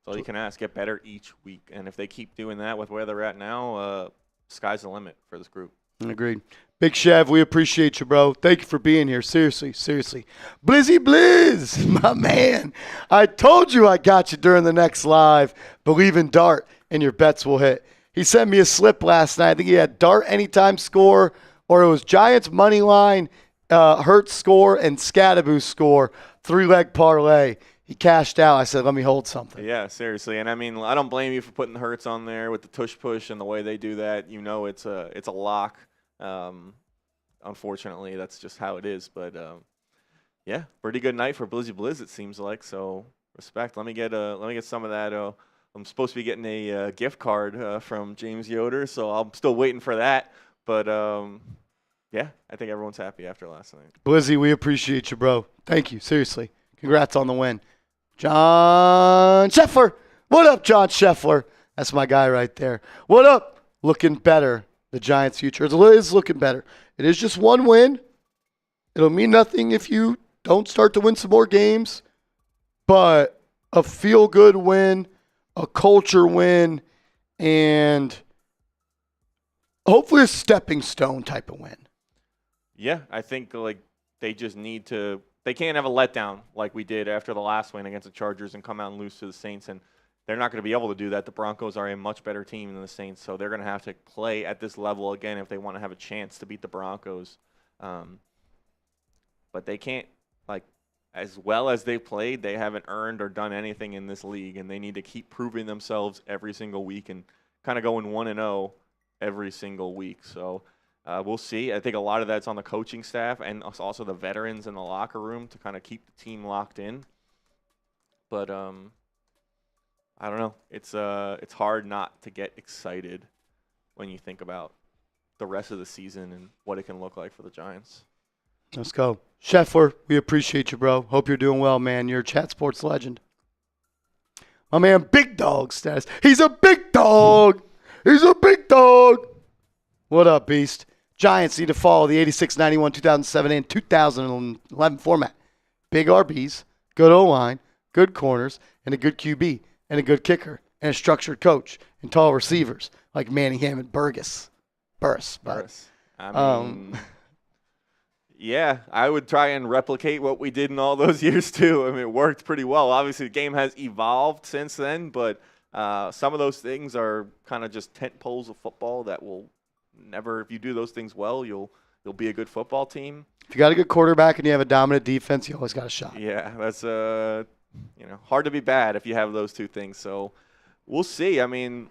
That's all you can ask. Get better each week. And if they keep doing that with where they're at now, sky's the limit for this group. Agreed. Big Chev, we appreciate you, bro. Thank you for being here. Seriously. Blizzy Blizz, my man. I told you I got you during the next live. Believe in Dart, and your bets will hit. He sent me a slip last night. I think he had Dart anytime score, or it was Giants money line, Hurts score, and Scatabo score. 3-leg parlay. He cashed out. I said, let me hold something. Yeah, seriously. And, I don't blame you for putting the Hurts on there with the tush push and the way they do that. It's a lock. Unfortunately, that's just how it is. But, yeah, pretty good night for Blizzy Blizz, it seems like. So, respect. Let me get some of that. I'm supposed to be getting a gift card from James Yoder, so I'm still waiting for that. But, yeah, I think everyone's happy after last night. Blizzy, we appreciate you, bro. Thank you. Seriously. Congrats on the win. John Scheffler. What up, John Scheffler? That's my guy right there. What up? Looking better. The Giants' future is looking better. It is just one win. It'll mean nothing if you don't start to win some more games. But a feel-good win, a culture win, and hopefully a stepping stone type of win. Yeah, I think they just need to – they can't have a letdown like we did after the last win against the Chargers and come out and lose to the Saints. And they're not going to be able to do that. The Broncos are a much better team than the Saints, so they're going to have to play at this level again if they want to have a chance to beat the Broncos. But they can't, as well as they've played, they haven't earned or done anything in this league, and they need to keep proving themselves every single week and kind of going 1-0 every single week. So we'll see. I think a lot of that's on the coaching staff and also the veterans in the locker room to kind of keep the team locked in. But I don't know. It's hard not to get excited when you think about the rest of the season and what it can look like for the Giants. Let's go. Scheffler, we appreciate you, bro. Hope you're doing well, man. You're a Chat Sports legend. My man, Big Dog status. He's a big dog. He's a big dog. What up, Beast? Giants need to follow the 86, 91, 2007, and 2011 format. Big RBs, good O-line, good corners, and a good QB, and a good kicker, and a structured coach, and tall receivers like Manningham and Burris. I mean, yeah, I would try and replicate what we did in all those years too. I mean, it worked pretty well. Obviously, the game has evolved since then, but some of those things are kind of just tent poles of football that will never. If you do those things well, you'll be a good football team. If you got a good quarterback and you have a dominant defense, you always got a shot. Yeah, that's hard to be bad if you have those two things. So we'll see. I mean,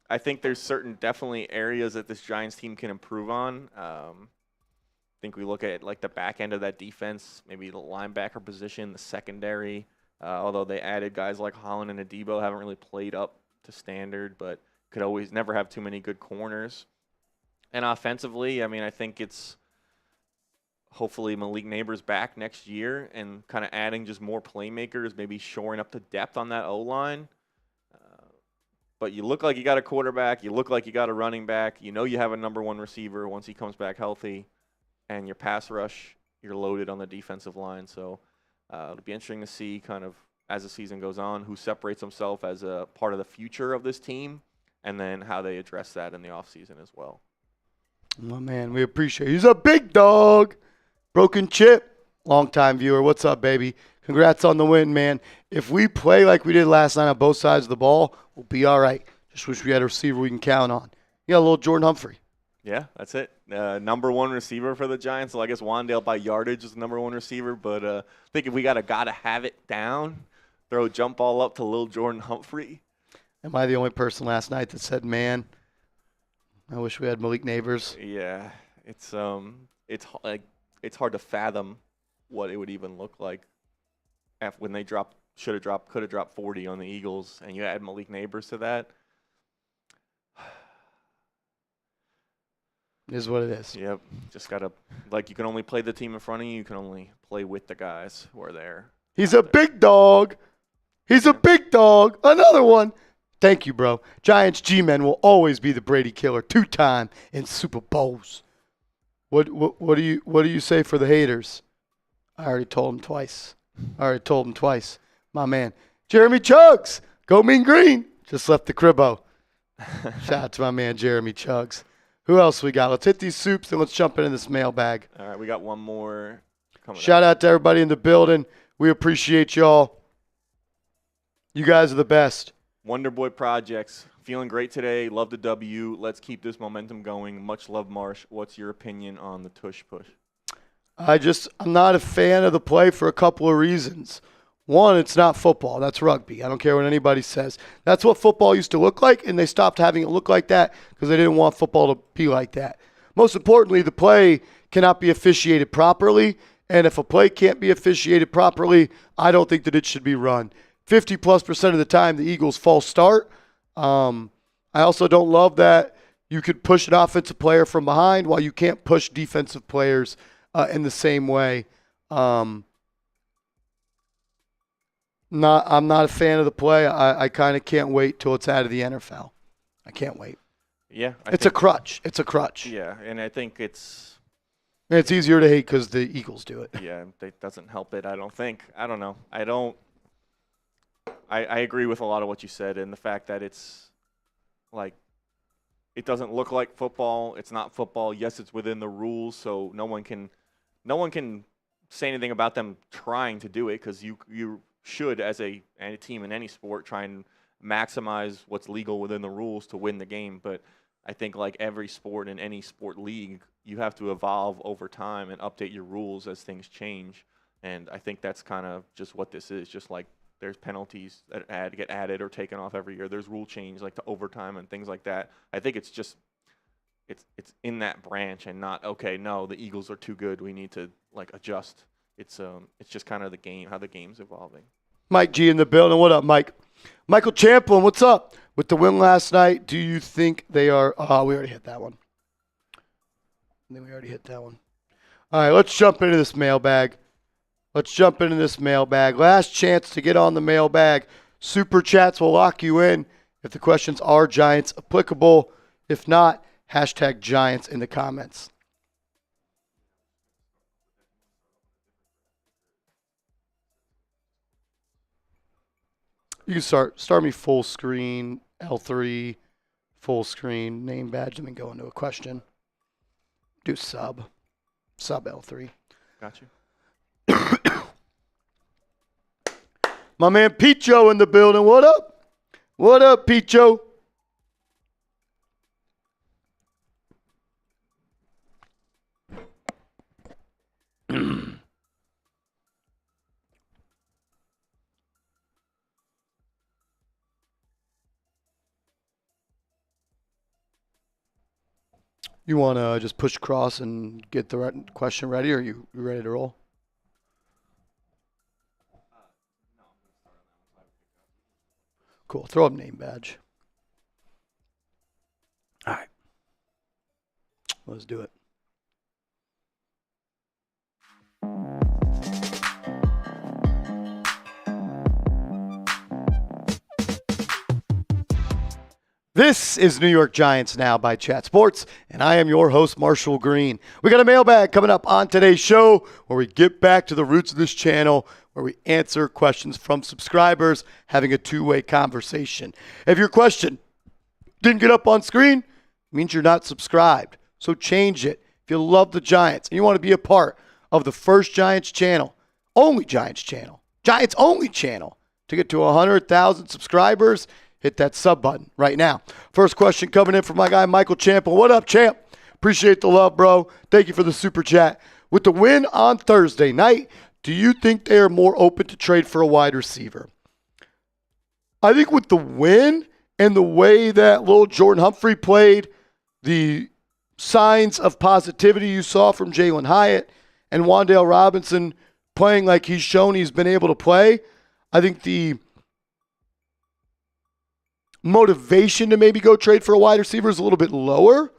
I think there's definitely areas that this Giants team can improve on. I think we look at like the back end of that defense, maybe the linebacker position, the secondary. Although they added guys like Holland and Adebo, haven't really played up to standard, but could always never have too many good corners. And offensively, I mean, I think it's hopefully Malik Neighbors back next year and kind of adding just more playmakers, maybe shoring up the depth on that O-line. But you look like you got a quarterback. You look like you got a running back. You know you have a number one receiver once he comes back healthy. And your pass rush, you're loaded on the defensive line. So it'll be interesting to see kind of as the season goes on who separates himself as a part of the future of this team and then how they address that in the offseason as well. My man, we appreciate it. He's a big dog. Broken Chip, longtime viewer. What's up, baby? Congrats on the win, man. If we play like we did last night on both sides of the ball, we'll be all right. Just wish we had a receiver we can count on. You got a little Jordan Humphrey. Yeah, that's it. Number one receiver for the Giants. So I guess Wandale by yardage is the number one receiver. But I think if we got a gotta have it down, throw a jump ball up to Lil Jordan Humphrey. Am I the only person last night that said, man, I wish we had Malik Neighbors? Yeah, it's hard to fathom what it would even look like when they could have dropped 40 on the Eagles, and you add Malik Neighbors to that. It is what it is. Yep, just gotta you can only play the team in front of you. You can only play with the guys who are there. He's a big dog. He's a big dog. Another one. Thank you, bro. Giants G-men will always be the Brady killer, 2-time in Super Bowls. What do you say for the haters? I already told him twice. My man. Jeremy Chugs. Go Mean Green. Just left the cribbo. Shout out to my man Jeremy Chugs. Who else we got? Let's hit these soups and let's jump into this mailbag. All right, we got one more coming Shout out to everybody in the building. We appreciate y'all. You guys are the best. Wonder Boy Projects. Feeling great today. Love the W. Let's keep this momentum going. Much love, Marsh. What's your opinion on the tush push? I'm not a fan of the play for a couple of reasons. One, it's not football. That's rugby. I don't care what anybody says. That's what football used to look like, and they stopped having it look like that because they didn't want football to be like that. Most importantly, the play cannot be officiated properly, and if a play can't be officiated properly, I don't think that it should be run. 50+% of the time, the Eagles false start. I also don't love that you could push an offensive player from behind while you can't push defensive players in the same way. I'm not a fan of the play. I kind of can't wait till it's out of the NFL. I can't wait. Yeah. It's a crutch. Yeah, and I think it's easier to hate because the Eagles do it. Yeah, it doesn't help it, I don't think. I don't know. I agree with a lot of what you said and the fact that it's like it doesn't look like football. It's not football. Yes, it's within the rules, so no one can say anything about them trying to do it because you should, as a team in any sport, try and maximize what's legal within the rules to win the game. But I think like every sport in any sport league, you have to evolve over time and update your rules as things change. And I think that's kind of just what this is. Just like there's penalties that get added or taken off every year. There's rule change like to overtime and things like that. I think it's just it's in that branch and not, okay, no, the Eagles are too good. We need to like adjust. It's just kind of the game, how the game's evolving. Mike G in the building. What up, Mike? Michael Champlin, what's up? With the win last night, do you think they are... Oh, we already hit that one. All right, let's jump into this mailbag. Last chance to get on the mailbag. Super chats will lock you in if the questions are Giants applicable. If not, hashtag Giants in the comments. You can start me full screen, L3, full screen, name badge, and then go into a question. Do sub L3. Got you. My man Picho in the building. What up? What up, Picho? You want to just push across and get the question ready, or are you ready to roll? Cool. Throw up name badge. All right. Let's do it. This is New York Giants Now by Chat Sports, and I am your host, Marshall Green. We got a mailbag coming up on today's show where we get back to the roots of this channel, where we answer questions from subscribers, having a two-way conversation. If your question didn't get up on screen, it means you're not subscribed. So change it. If you love the Giants and you want to be a part of the first Giants channel, only Giants channel, Giants only channel, to get to 100,000 subscribers, hit that sub button right now. First question coming in from my guy, Michael Champlin. What up, champ? Appreciate the love, bro. Thank you for the super chat. With the win on Thursday night, do you think they are more open to trade for a wide receiver? I think with the win and the way that little Jordan Humphrey played, the signs of positivity you saw from Jalen Hyatt and Wan'Dale Robinson playing like he's shown he's been able to play, I think the motivation to maybe go trade for a wide receiver is a little bit lower.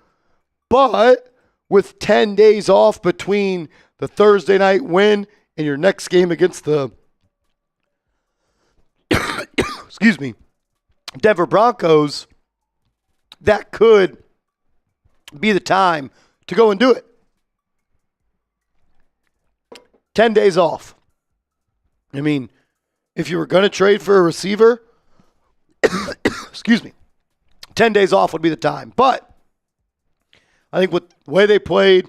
But with 10 days off between the Thursday night win and your next game against the Denver Broncos, that could be the time to go and do it. 10 days off. I mean, if you were going to trade for a receiver, 10 days off would be the time. But I think with the way they played,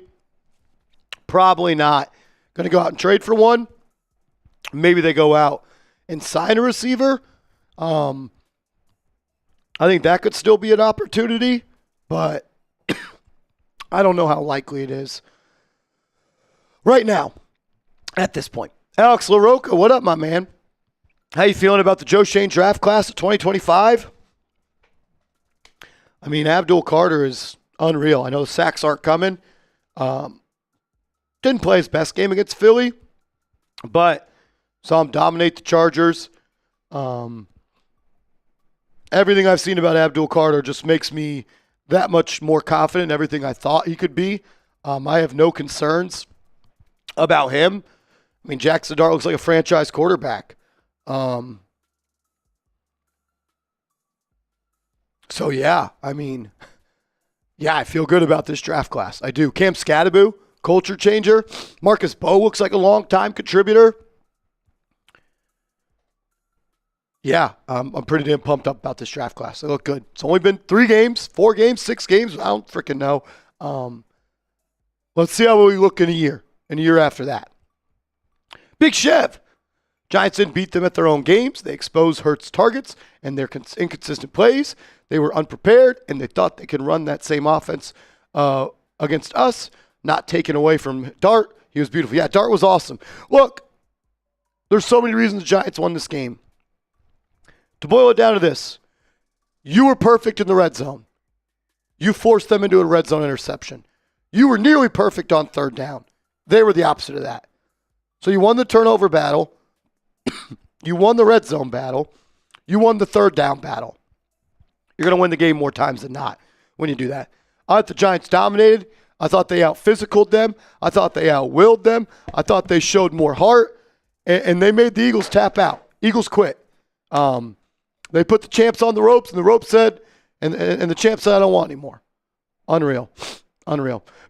probably not going to go out and trade for one. Maybe they go out and sign a receiver. I think that could still be an opportunity, but I don't know how likely it is right now at this point. Alex LaRocca, what up, my man? How you feeling about the Joe Shane draft class of 2025? I mean, Abdul Carter is unreal. I know the sacks aren't coming. Didn't play his best game against Philly, but saw him dominate the Chargers. Everything I've seen about Abdul Carter just makes me that much more confident in everything I thought he could be. I have no concerns about him. I mean, Jaxson Dart looks like a franchise quarterback. So, yeah, I mean, yeah, I feel good about this draft class. I do. Cam Skattebo, culture changer. Marcus Bowe looks like a long-time contributor. Yeah, I'm pretty damn pumped up about this draft class. They look good. It's only been 3 games, 4 games, 6 games. I don't freaking know. Let's see how we look in a year after that. Big Chev. Giants didn't beat them at their own games. They exposed Hurts' targets and their inconsistent plays. They were unprepared, and they thought they could run that same offense against us, not taken away from Dart. He was beautiful. Yeah, Dart was awesome. Look, there's so many reasons the Giants won this game. To boil it down to this, you were perfect in the red zone. You forced them into a red zone interception. You were nearly perfect on third down. They were the opposite of that. So you won the turnover battle. You won the red zone battle. You won the third down battle. You're going to win the game more times than not when you do that. I thought the Giants dominated. I thought they out-physicaled them. I thought they out-willed them. I thought they showed more heart, and they made the Eagles tap out. Eagles quit. They put the champs on the ropes, and the rope said, and the champ said, I don't want anymore. Unreal.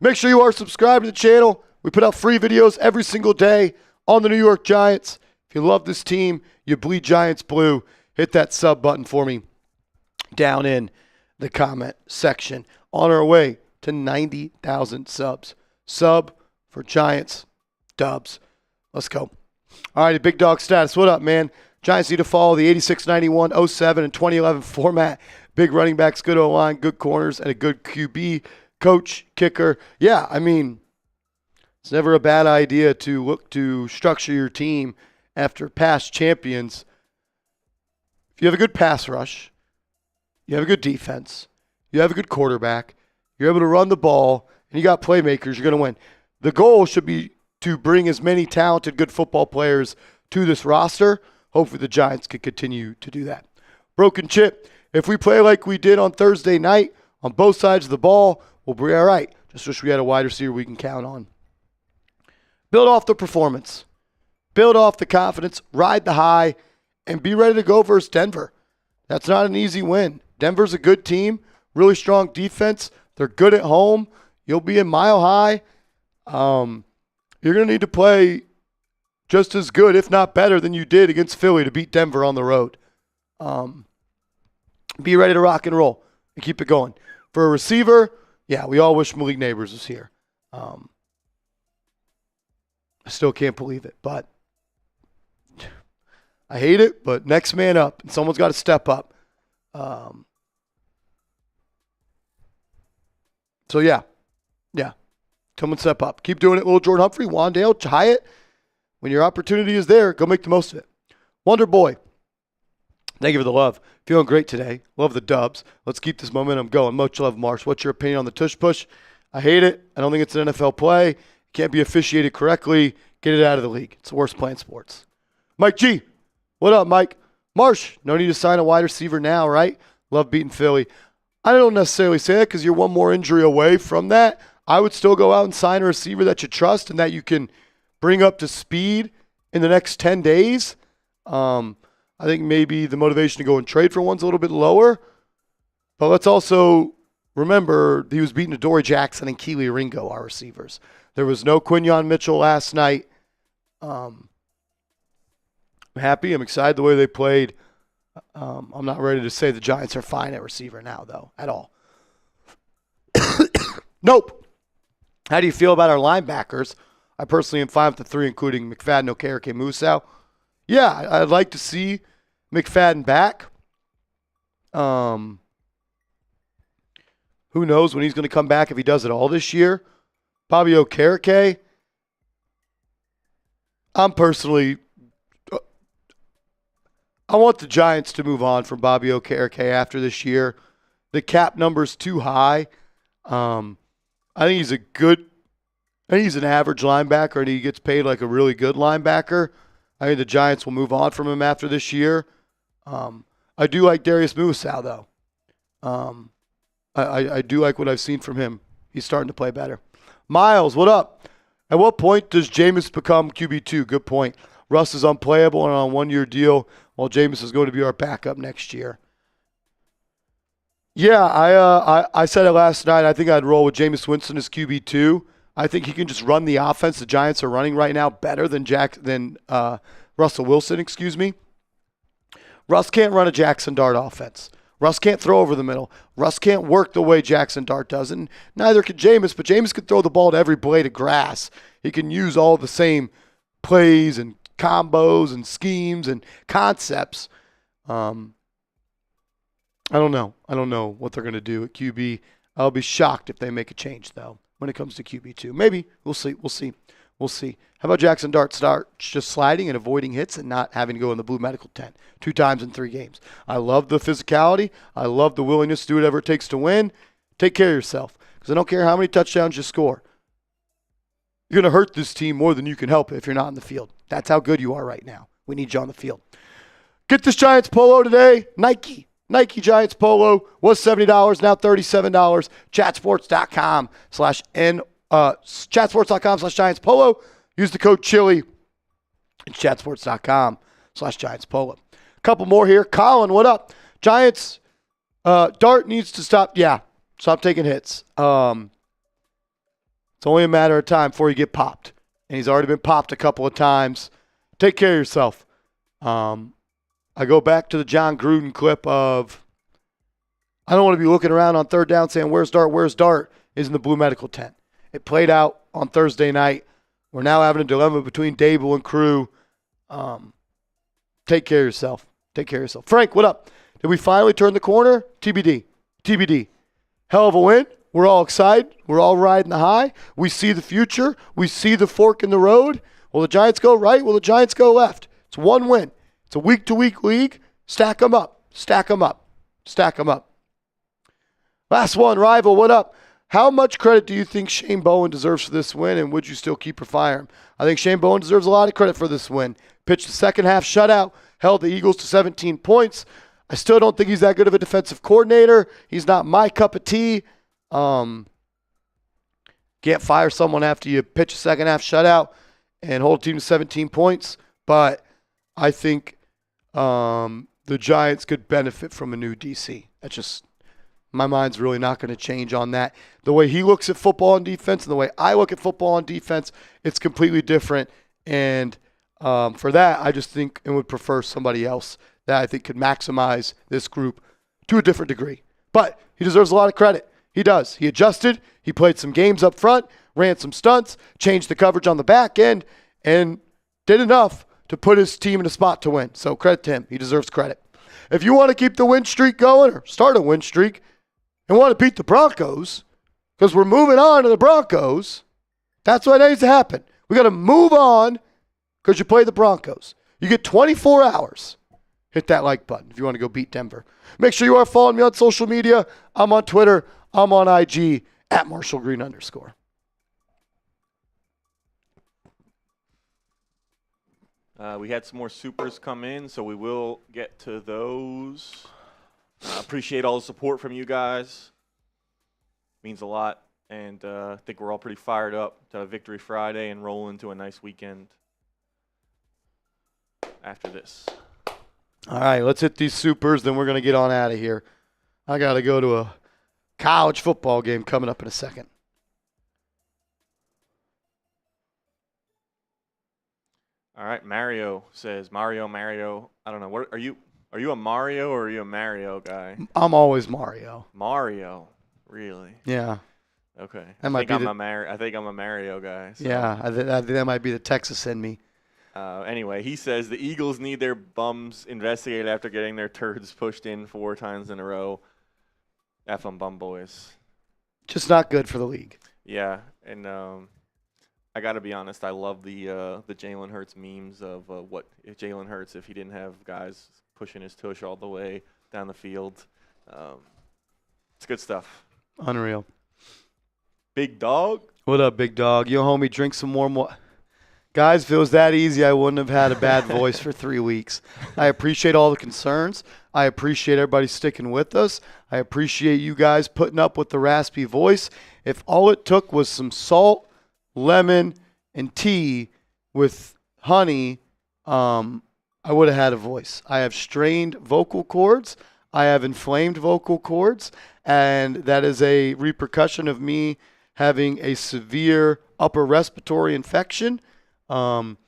Make sure you are subscribed to the channel. We put out free videos every single day on the New York Giants. If you love this team, you bleed Giants blue, hit that sub button for me down in the comment section. On our way to 90,000 subs. Sub for Giants dubs. Let's go. All right, Big Dog Status. What up, man? Giants need to follow the 86, 91, 07, and 2011 format. Big running backs, good O-line, good corners, and a good QB, coach, kicker. Yeah, I mean, it's never a bad idea to look to structure your team after past champions. If you have a good pass rush, you have a good defense, you have a good quarterback, you're able to run the ball, and you got playmakers, you're going to win. The goal should be to bring as many talented, good football players to this roster. Hopefully the Giants can continue to do that. Broken Chip, if we play like we did on Thursday night on both sides of the ball, we'll be all right. Just wish we had a wide receiver we can count on. Build off the performance. Build off the confidence. Ride the high. And be ready to go versus Denver. That's not an easy win. Denver's a good team. Really strong defense. They're good at home. You'll be in Mile High. You're going to need to play just as good, if not better, than you did against Philly to beat Denver on the road. Be ready to rock and roll and keep it going. For a receiver, yeah, we all wish Malik Neighbors was here. I still can't believe it, but I hate it, but next man up, and someone's got to step up. So, yeah. Someone step up. Keep doing it, little Jordan Humphrey, Wandale, Hyatt. When your opportunity is there, go make the most of it. Wonder Boy, thank you for the love. Feeling great today. Love the dubs. Let's keep this momentum going. Much love, Marsh. What's your opinion on the tush push? I hate it. I don't think it's an NFL play. It can't be officiated correctly. Get it out of the league. It's the worst play in sports. Mike G, what up, Mike? Marsh, no need to sign a wide receiver now, right? Love beating Philly. I don't necessarily say that because you're one more injury away from that. I would still go out and sign a receiver that you trust and that you can bring up to speed in the next 10 days. I think maybe the motivation to go and trade for one's a little bit lower. But let's also remember he was beating Adoree Jackson and Keely Ringo, our receivers. There was no Quinyon Mitchell last night. I'm happy. I'm excited the way they played. I'm not ready to say the Giants are fine at receiver now, though, at all. Nope. How do you feel about our linebackers? I personally am fine with the three, including McFadden, Okereke, Musau. Yeah, I'd like to see McFadden back. Who knows when he's going to come back if he does it all this year. Bobby Okereke. I want the Giants to move on from Bobby Okereke after this year. The cap number's too high. I think he's an average linebacker, and he gets paid like a really good linebacker. I think the Giants will move on from him after this year. I do like Darius Musau, though. I do like what I've seen from him. He's starting to play better. Miles, what up? At what point does Jameis become QB2? Good point. Russ is unplayable and on a one-year deal, while Jameis is going to be our backup next year. Yeah, I said it last night. I think I'd roll with Jameis Winston as QB2. I think he can just run the offense the Giants are running right now better than Russell Wilson, excuse me. Russ can't run a Jaxson Dart offense. Russ can't throw over the middle. Russ can't work the way Jaxson Dart does, and neither can Jameis, but Jameis can throw the ball to every blade of grass. He can use all the same plays and combos and schemes and concepts. I don't know what they're going to do at QB. I'll be shocked if they make a change, though, when it comes to QB2. Maybe. We'll see. How about Jaxson Dart start just sliding and avoiding hits and not having to go in the blue medical tent 2 times in 3 games? I love the physicality. I love the willingness to do whatever it takes to win. Take care of yourself, because I don't care how many touchdowns you score. You're going to hurt this team more than you can help if you're not in the field. That's how good you are right now. We need you on the field. Get this Giants polo today. Nike Giants polo was $70, now $37. Chatsports.com/Giants polo. Use the code Chili. It's chatsports.com/Giants polo. A couple more here. Colin, what up? Giants, Dart needs to stop. Yeah, stop taking hits. It's only a matter of time before you get popped. And he's already been popped a couple of times. Take care of yourself. I go back to the John Gruden clip of, I don't want to be looking around on third down saying, where's Dart? Is in the blue medical tent. It played out on Thursday night. We're now having a dilemma between Daboll and crew. Take care of yourself. Frank, what up? Did we finally turn the corner? TBD. Hell of a win. We're all excited. We're all riding the high. We see the future. We see the fork in the road. Will the Giants go right? Will the Giants go left? It's one win. It's a week-to-week league. Stack them up. Last one, Rival, what up? How much credit do you think Shane Bowen deserves for this win, and would you still keep or fire him? I think Shane Bowen deserves a lot of credit for this win. Pitched the second half shutout, held the Eagles to 17 points. I still don't think he's that good of a defensive coordinator. He's not my cup of tea. Can't fire someone after you pitch a second half shutout and hold a team to 17 points. But I think the Giants could benefit from a new DC. That's just, my mind's really not going to change on that. The way he looks at football and defense and the way I look at football and defense, it's completely different. And for that, I just think and would prefer somebody else that I think could maximize this group to a different degree. But he deserves a lot of credit. He does. He adjusted. He played some games up front, ran some stunts, changed the coverage on the back end, and did enough to put his team in a spot to win. So credit to him. He deserves credit. If you want to keep the win streak going or start a win streak and want to beat the Broncos, because we're moving on to the Broncos, that's what needs to happen. We got to move on because you play the Broncos. You get 24 hours. Hit that like button if you want to go beat Denver. Make sure you are following me on social media. I'm on Twitter. I'm on IG at @MarshallGreen_. We had some more supers come in, so we will get to those. Appreciate all the support from you guys. Means a lot. And I think we're all pretty fired up to Victory Friday and roll into a nice weekend after this. All right, let's hit these supers, then we're going to get on out of here. I got to go to a college football game coming up in a second. All right, Mario says, Mario. I don't know. What are you a Mario or are you a Mario guy? I'm always Mario. Mario, really? Yeah. Okay. I think I'm a Mario guy. So. Yeah, I think that might be the Texas in me. Anyway, he says the Eagles need their bums investigated after getting their turds pushed in 4 times in a row. F 'em bum boys. Just not good for the league. Yeah, and I got to be honest. I love the Jalen Hurts memes of what if Jalen Hurts if he didn't have guys pushing his tush all the way down the field. It's good stuff. Unreal. Big dog. What up, big dog? Yo, homie, drink some warm water. Guys, if it was that easy, I wouldn't have had a bad voice for 3 weeks. I appreciate all the concerns. I appreciate everybody sticking with us. I appreciate you guys putting up with the raspy voice. If all it took was some salt, lemon, and tea with honey, I would have had a voice. I have strained vocal cords. I have inflamed vocal cords, and that is a repercussion of me having a severe upper respiratory infection. And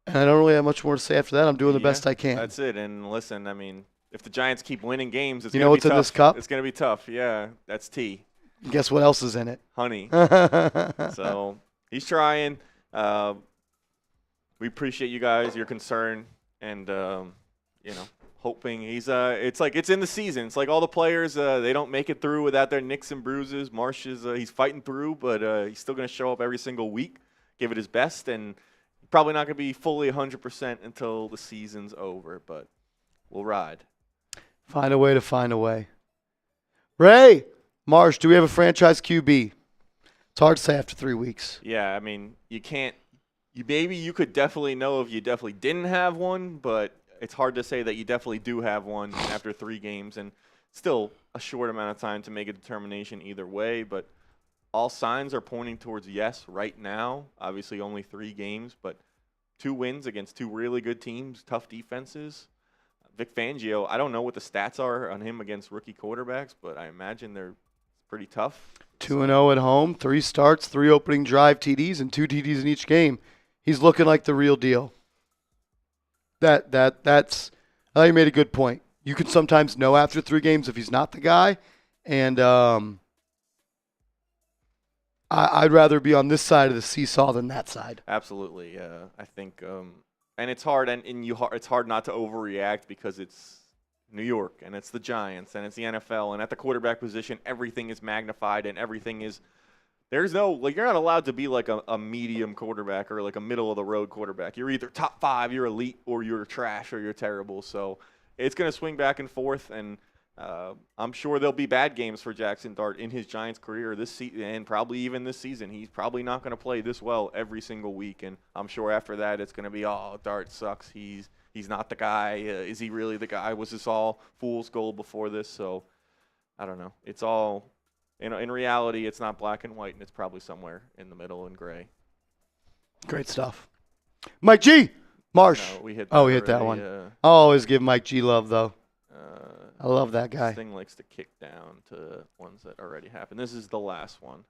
I don't really have much more to say after that. I'm doing the best I can. That's it. And listen, I mean, if the Giants keep winning games, it's you know what's in this cup? It's going to be tough. Yeah, that's tea. Guess what else is in it? Honey. So he's trying. We appreciate you guys, your concern, and hoping he's. It's like it's in the season. It's like all the players. They don't make it through without their nicks and bruises. Marsh is he's fighting through, but he's still going to show up every single week, give it his best, and probably not going to be fully 100% until the season's over. But we'll ride. Find a way to find a way. Ray, Marsh, do we have a franchise QB? It's hard to say after 3 weeks. Yeah, I mean, you can't. You could definitely know if you definitely didn't have one, but it's hard to say that you definitely do have one after 3 games, and still a short amount of time to make a determination either way. But all signs are pointing towards yes right now. Obviously, only 3 games, but 2 wins against 2 really good teams, tough defenses. Vic Fangio, I don't know what the stats are on him against rookie quarterbacks, but I imagine they're pretty tough. 2-0 at home, 3 starts, 3 opening drive TDs, and 2 TDs in each game. He's looking like the real deal. That's I think you made a good point. You can sometimes know after 3 games if he's not the guy, and I'd rather be on this side of the seesaw than that side. Absolutely, I think, and it's hard, it's hard not to overreact because it's New York and it's the Giants and it's the NFL, and at the quarterback position, everything is magnified and everything is. There's no, you're not allowed to be like a medium quarterback or like a middle of the road quarterback. You're either top 5, you're elite, or you're trash, or you're terrible. So it's going to swing back and forth, and I'm sure there'll be bad games for Jaxson Dart in his Giants career this season, and probably even this season. He's probably not going to play this well every single week, and I'm sure after that it's going to be, oh, Dart sucks. He's not the guy. Is he really the guy? Was this all fool's gold before this? So I don't know. It's all. In reality, it's not black and white, and it's probably somewhere in the middle and gray. Great stuff. Mike G. Marsh. No, we hit that one. I'll always give Mike G love, though. I love that guy. This thing likes to kick down to ones that already happened. This is the last one.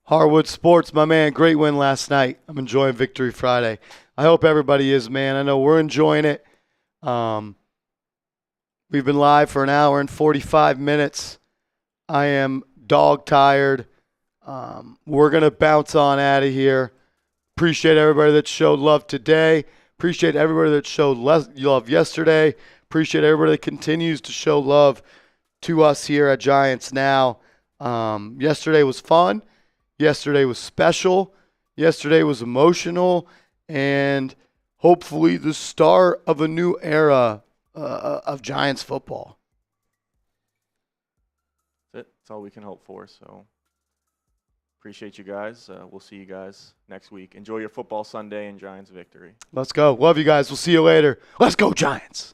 Harwood Sports, my man, great win last night. I'm enjoying Victory Friday. I hope everybody is, man. I know we're enjoying it. We've been live for an hour and 45 minutes. I am dog tired. We're going to bounce on out of here. Appreciate everybody that showed love today. Appreciate everybody that showed love yesterday. Appreciate everybody that continues to show love to us here at Giants Now. Yesterday was fun. Yesterday was special. Yesterday was emotional. And hopefully the start of a new era of Giants football. That's all we can hope for. So appreciate you guys. We'll see you guys next week. Enjoy your football Sunday and Giants victory. Let's go. Love you guys. We'll see you later. Let's go, Giants.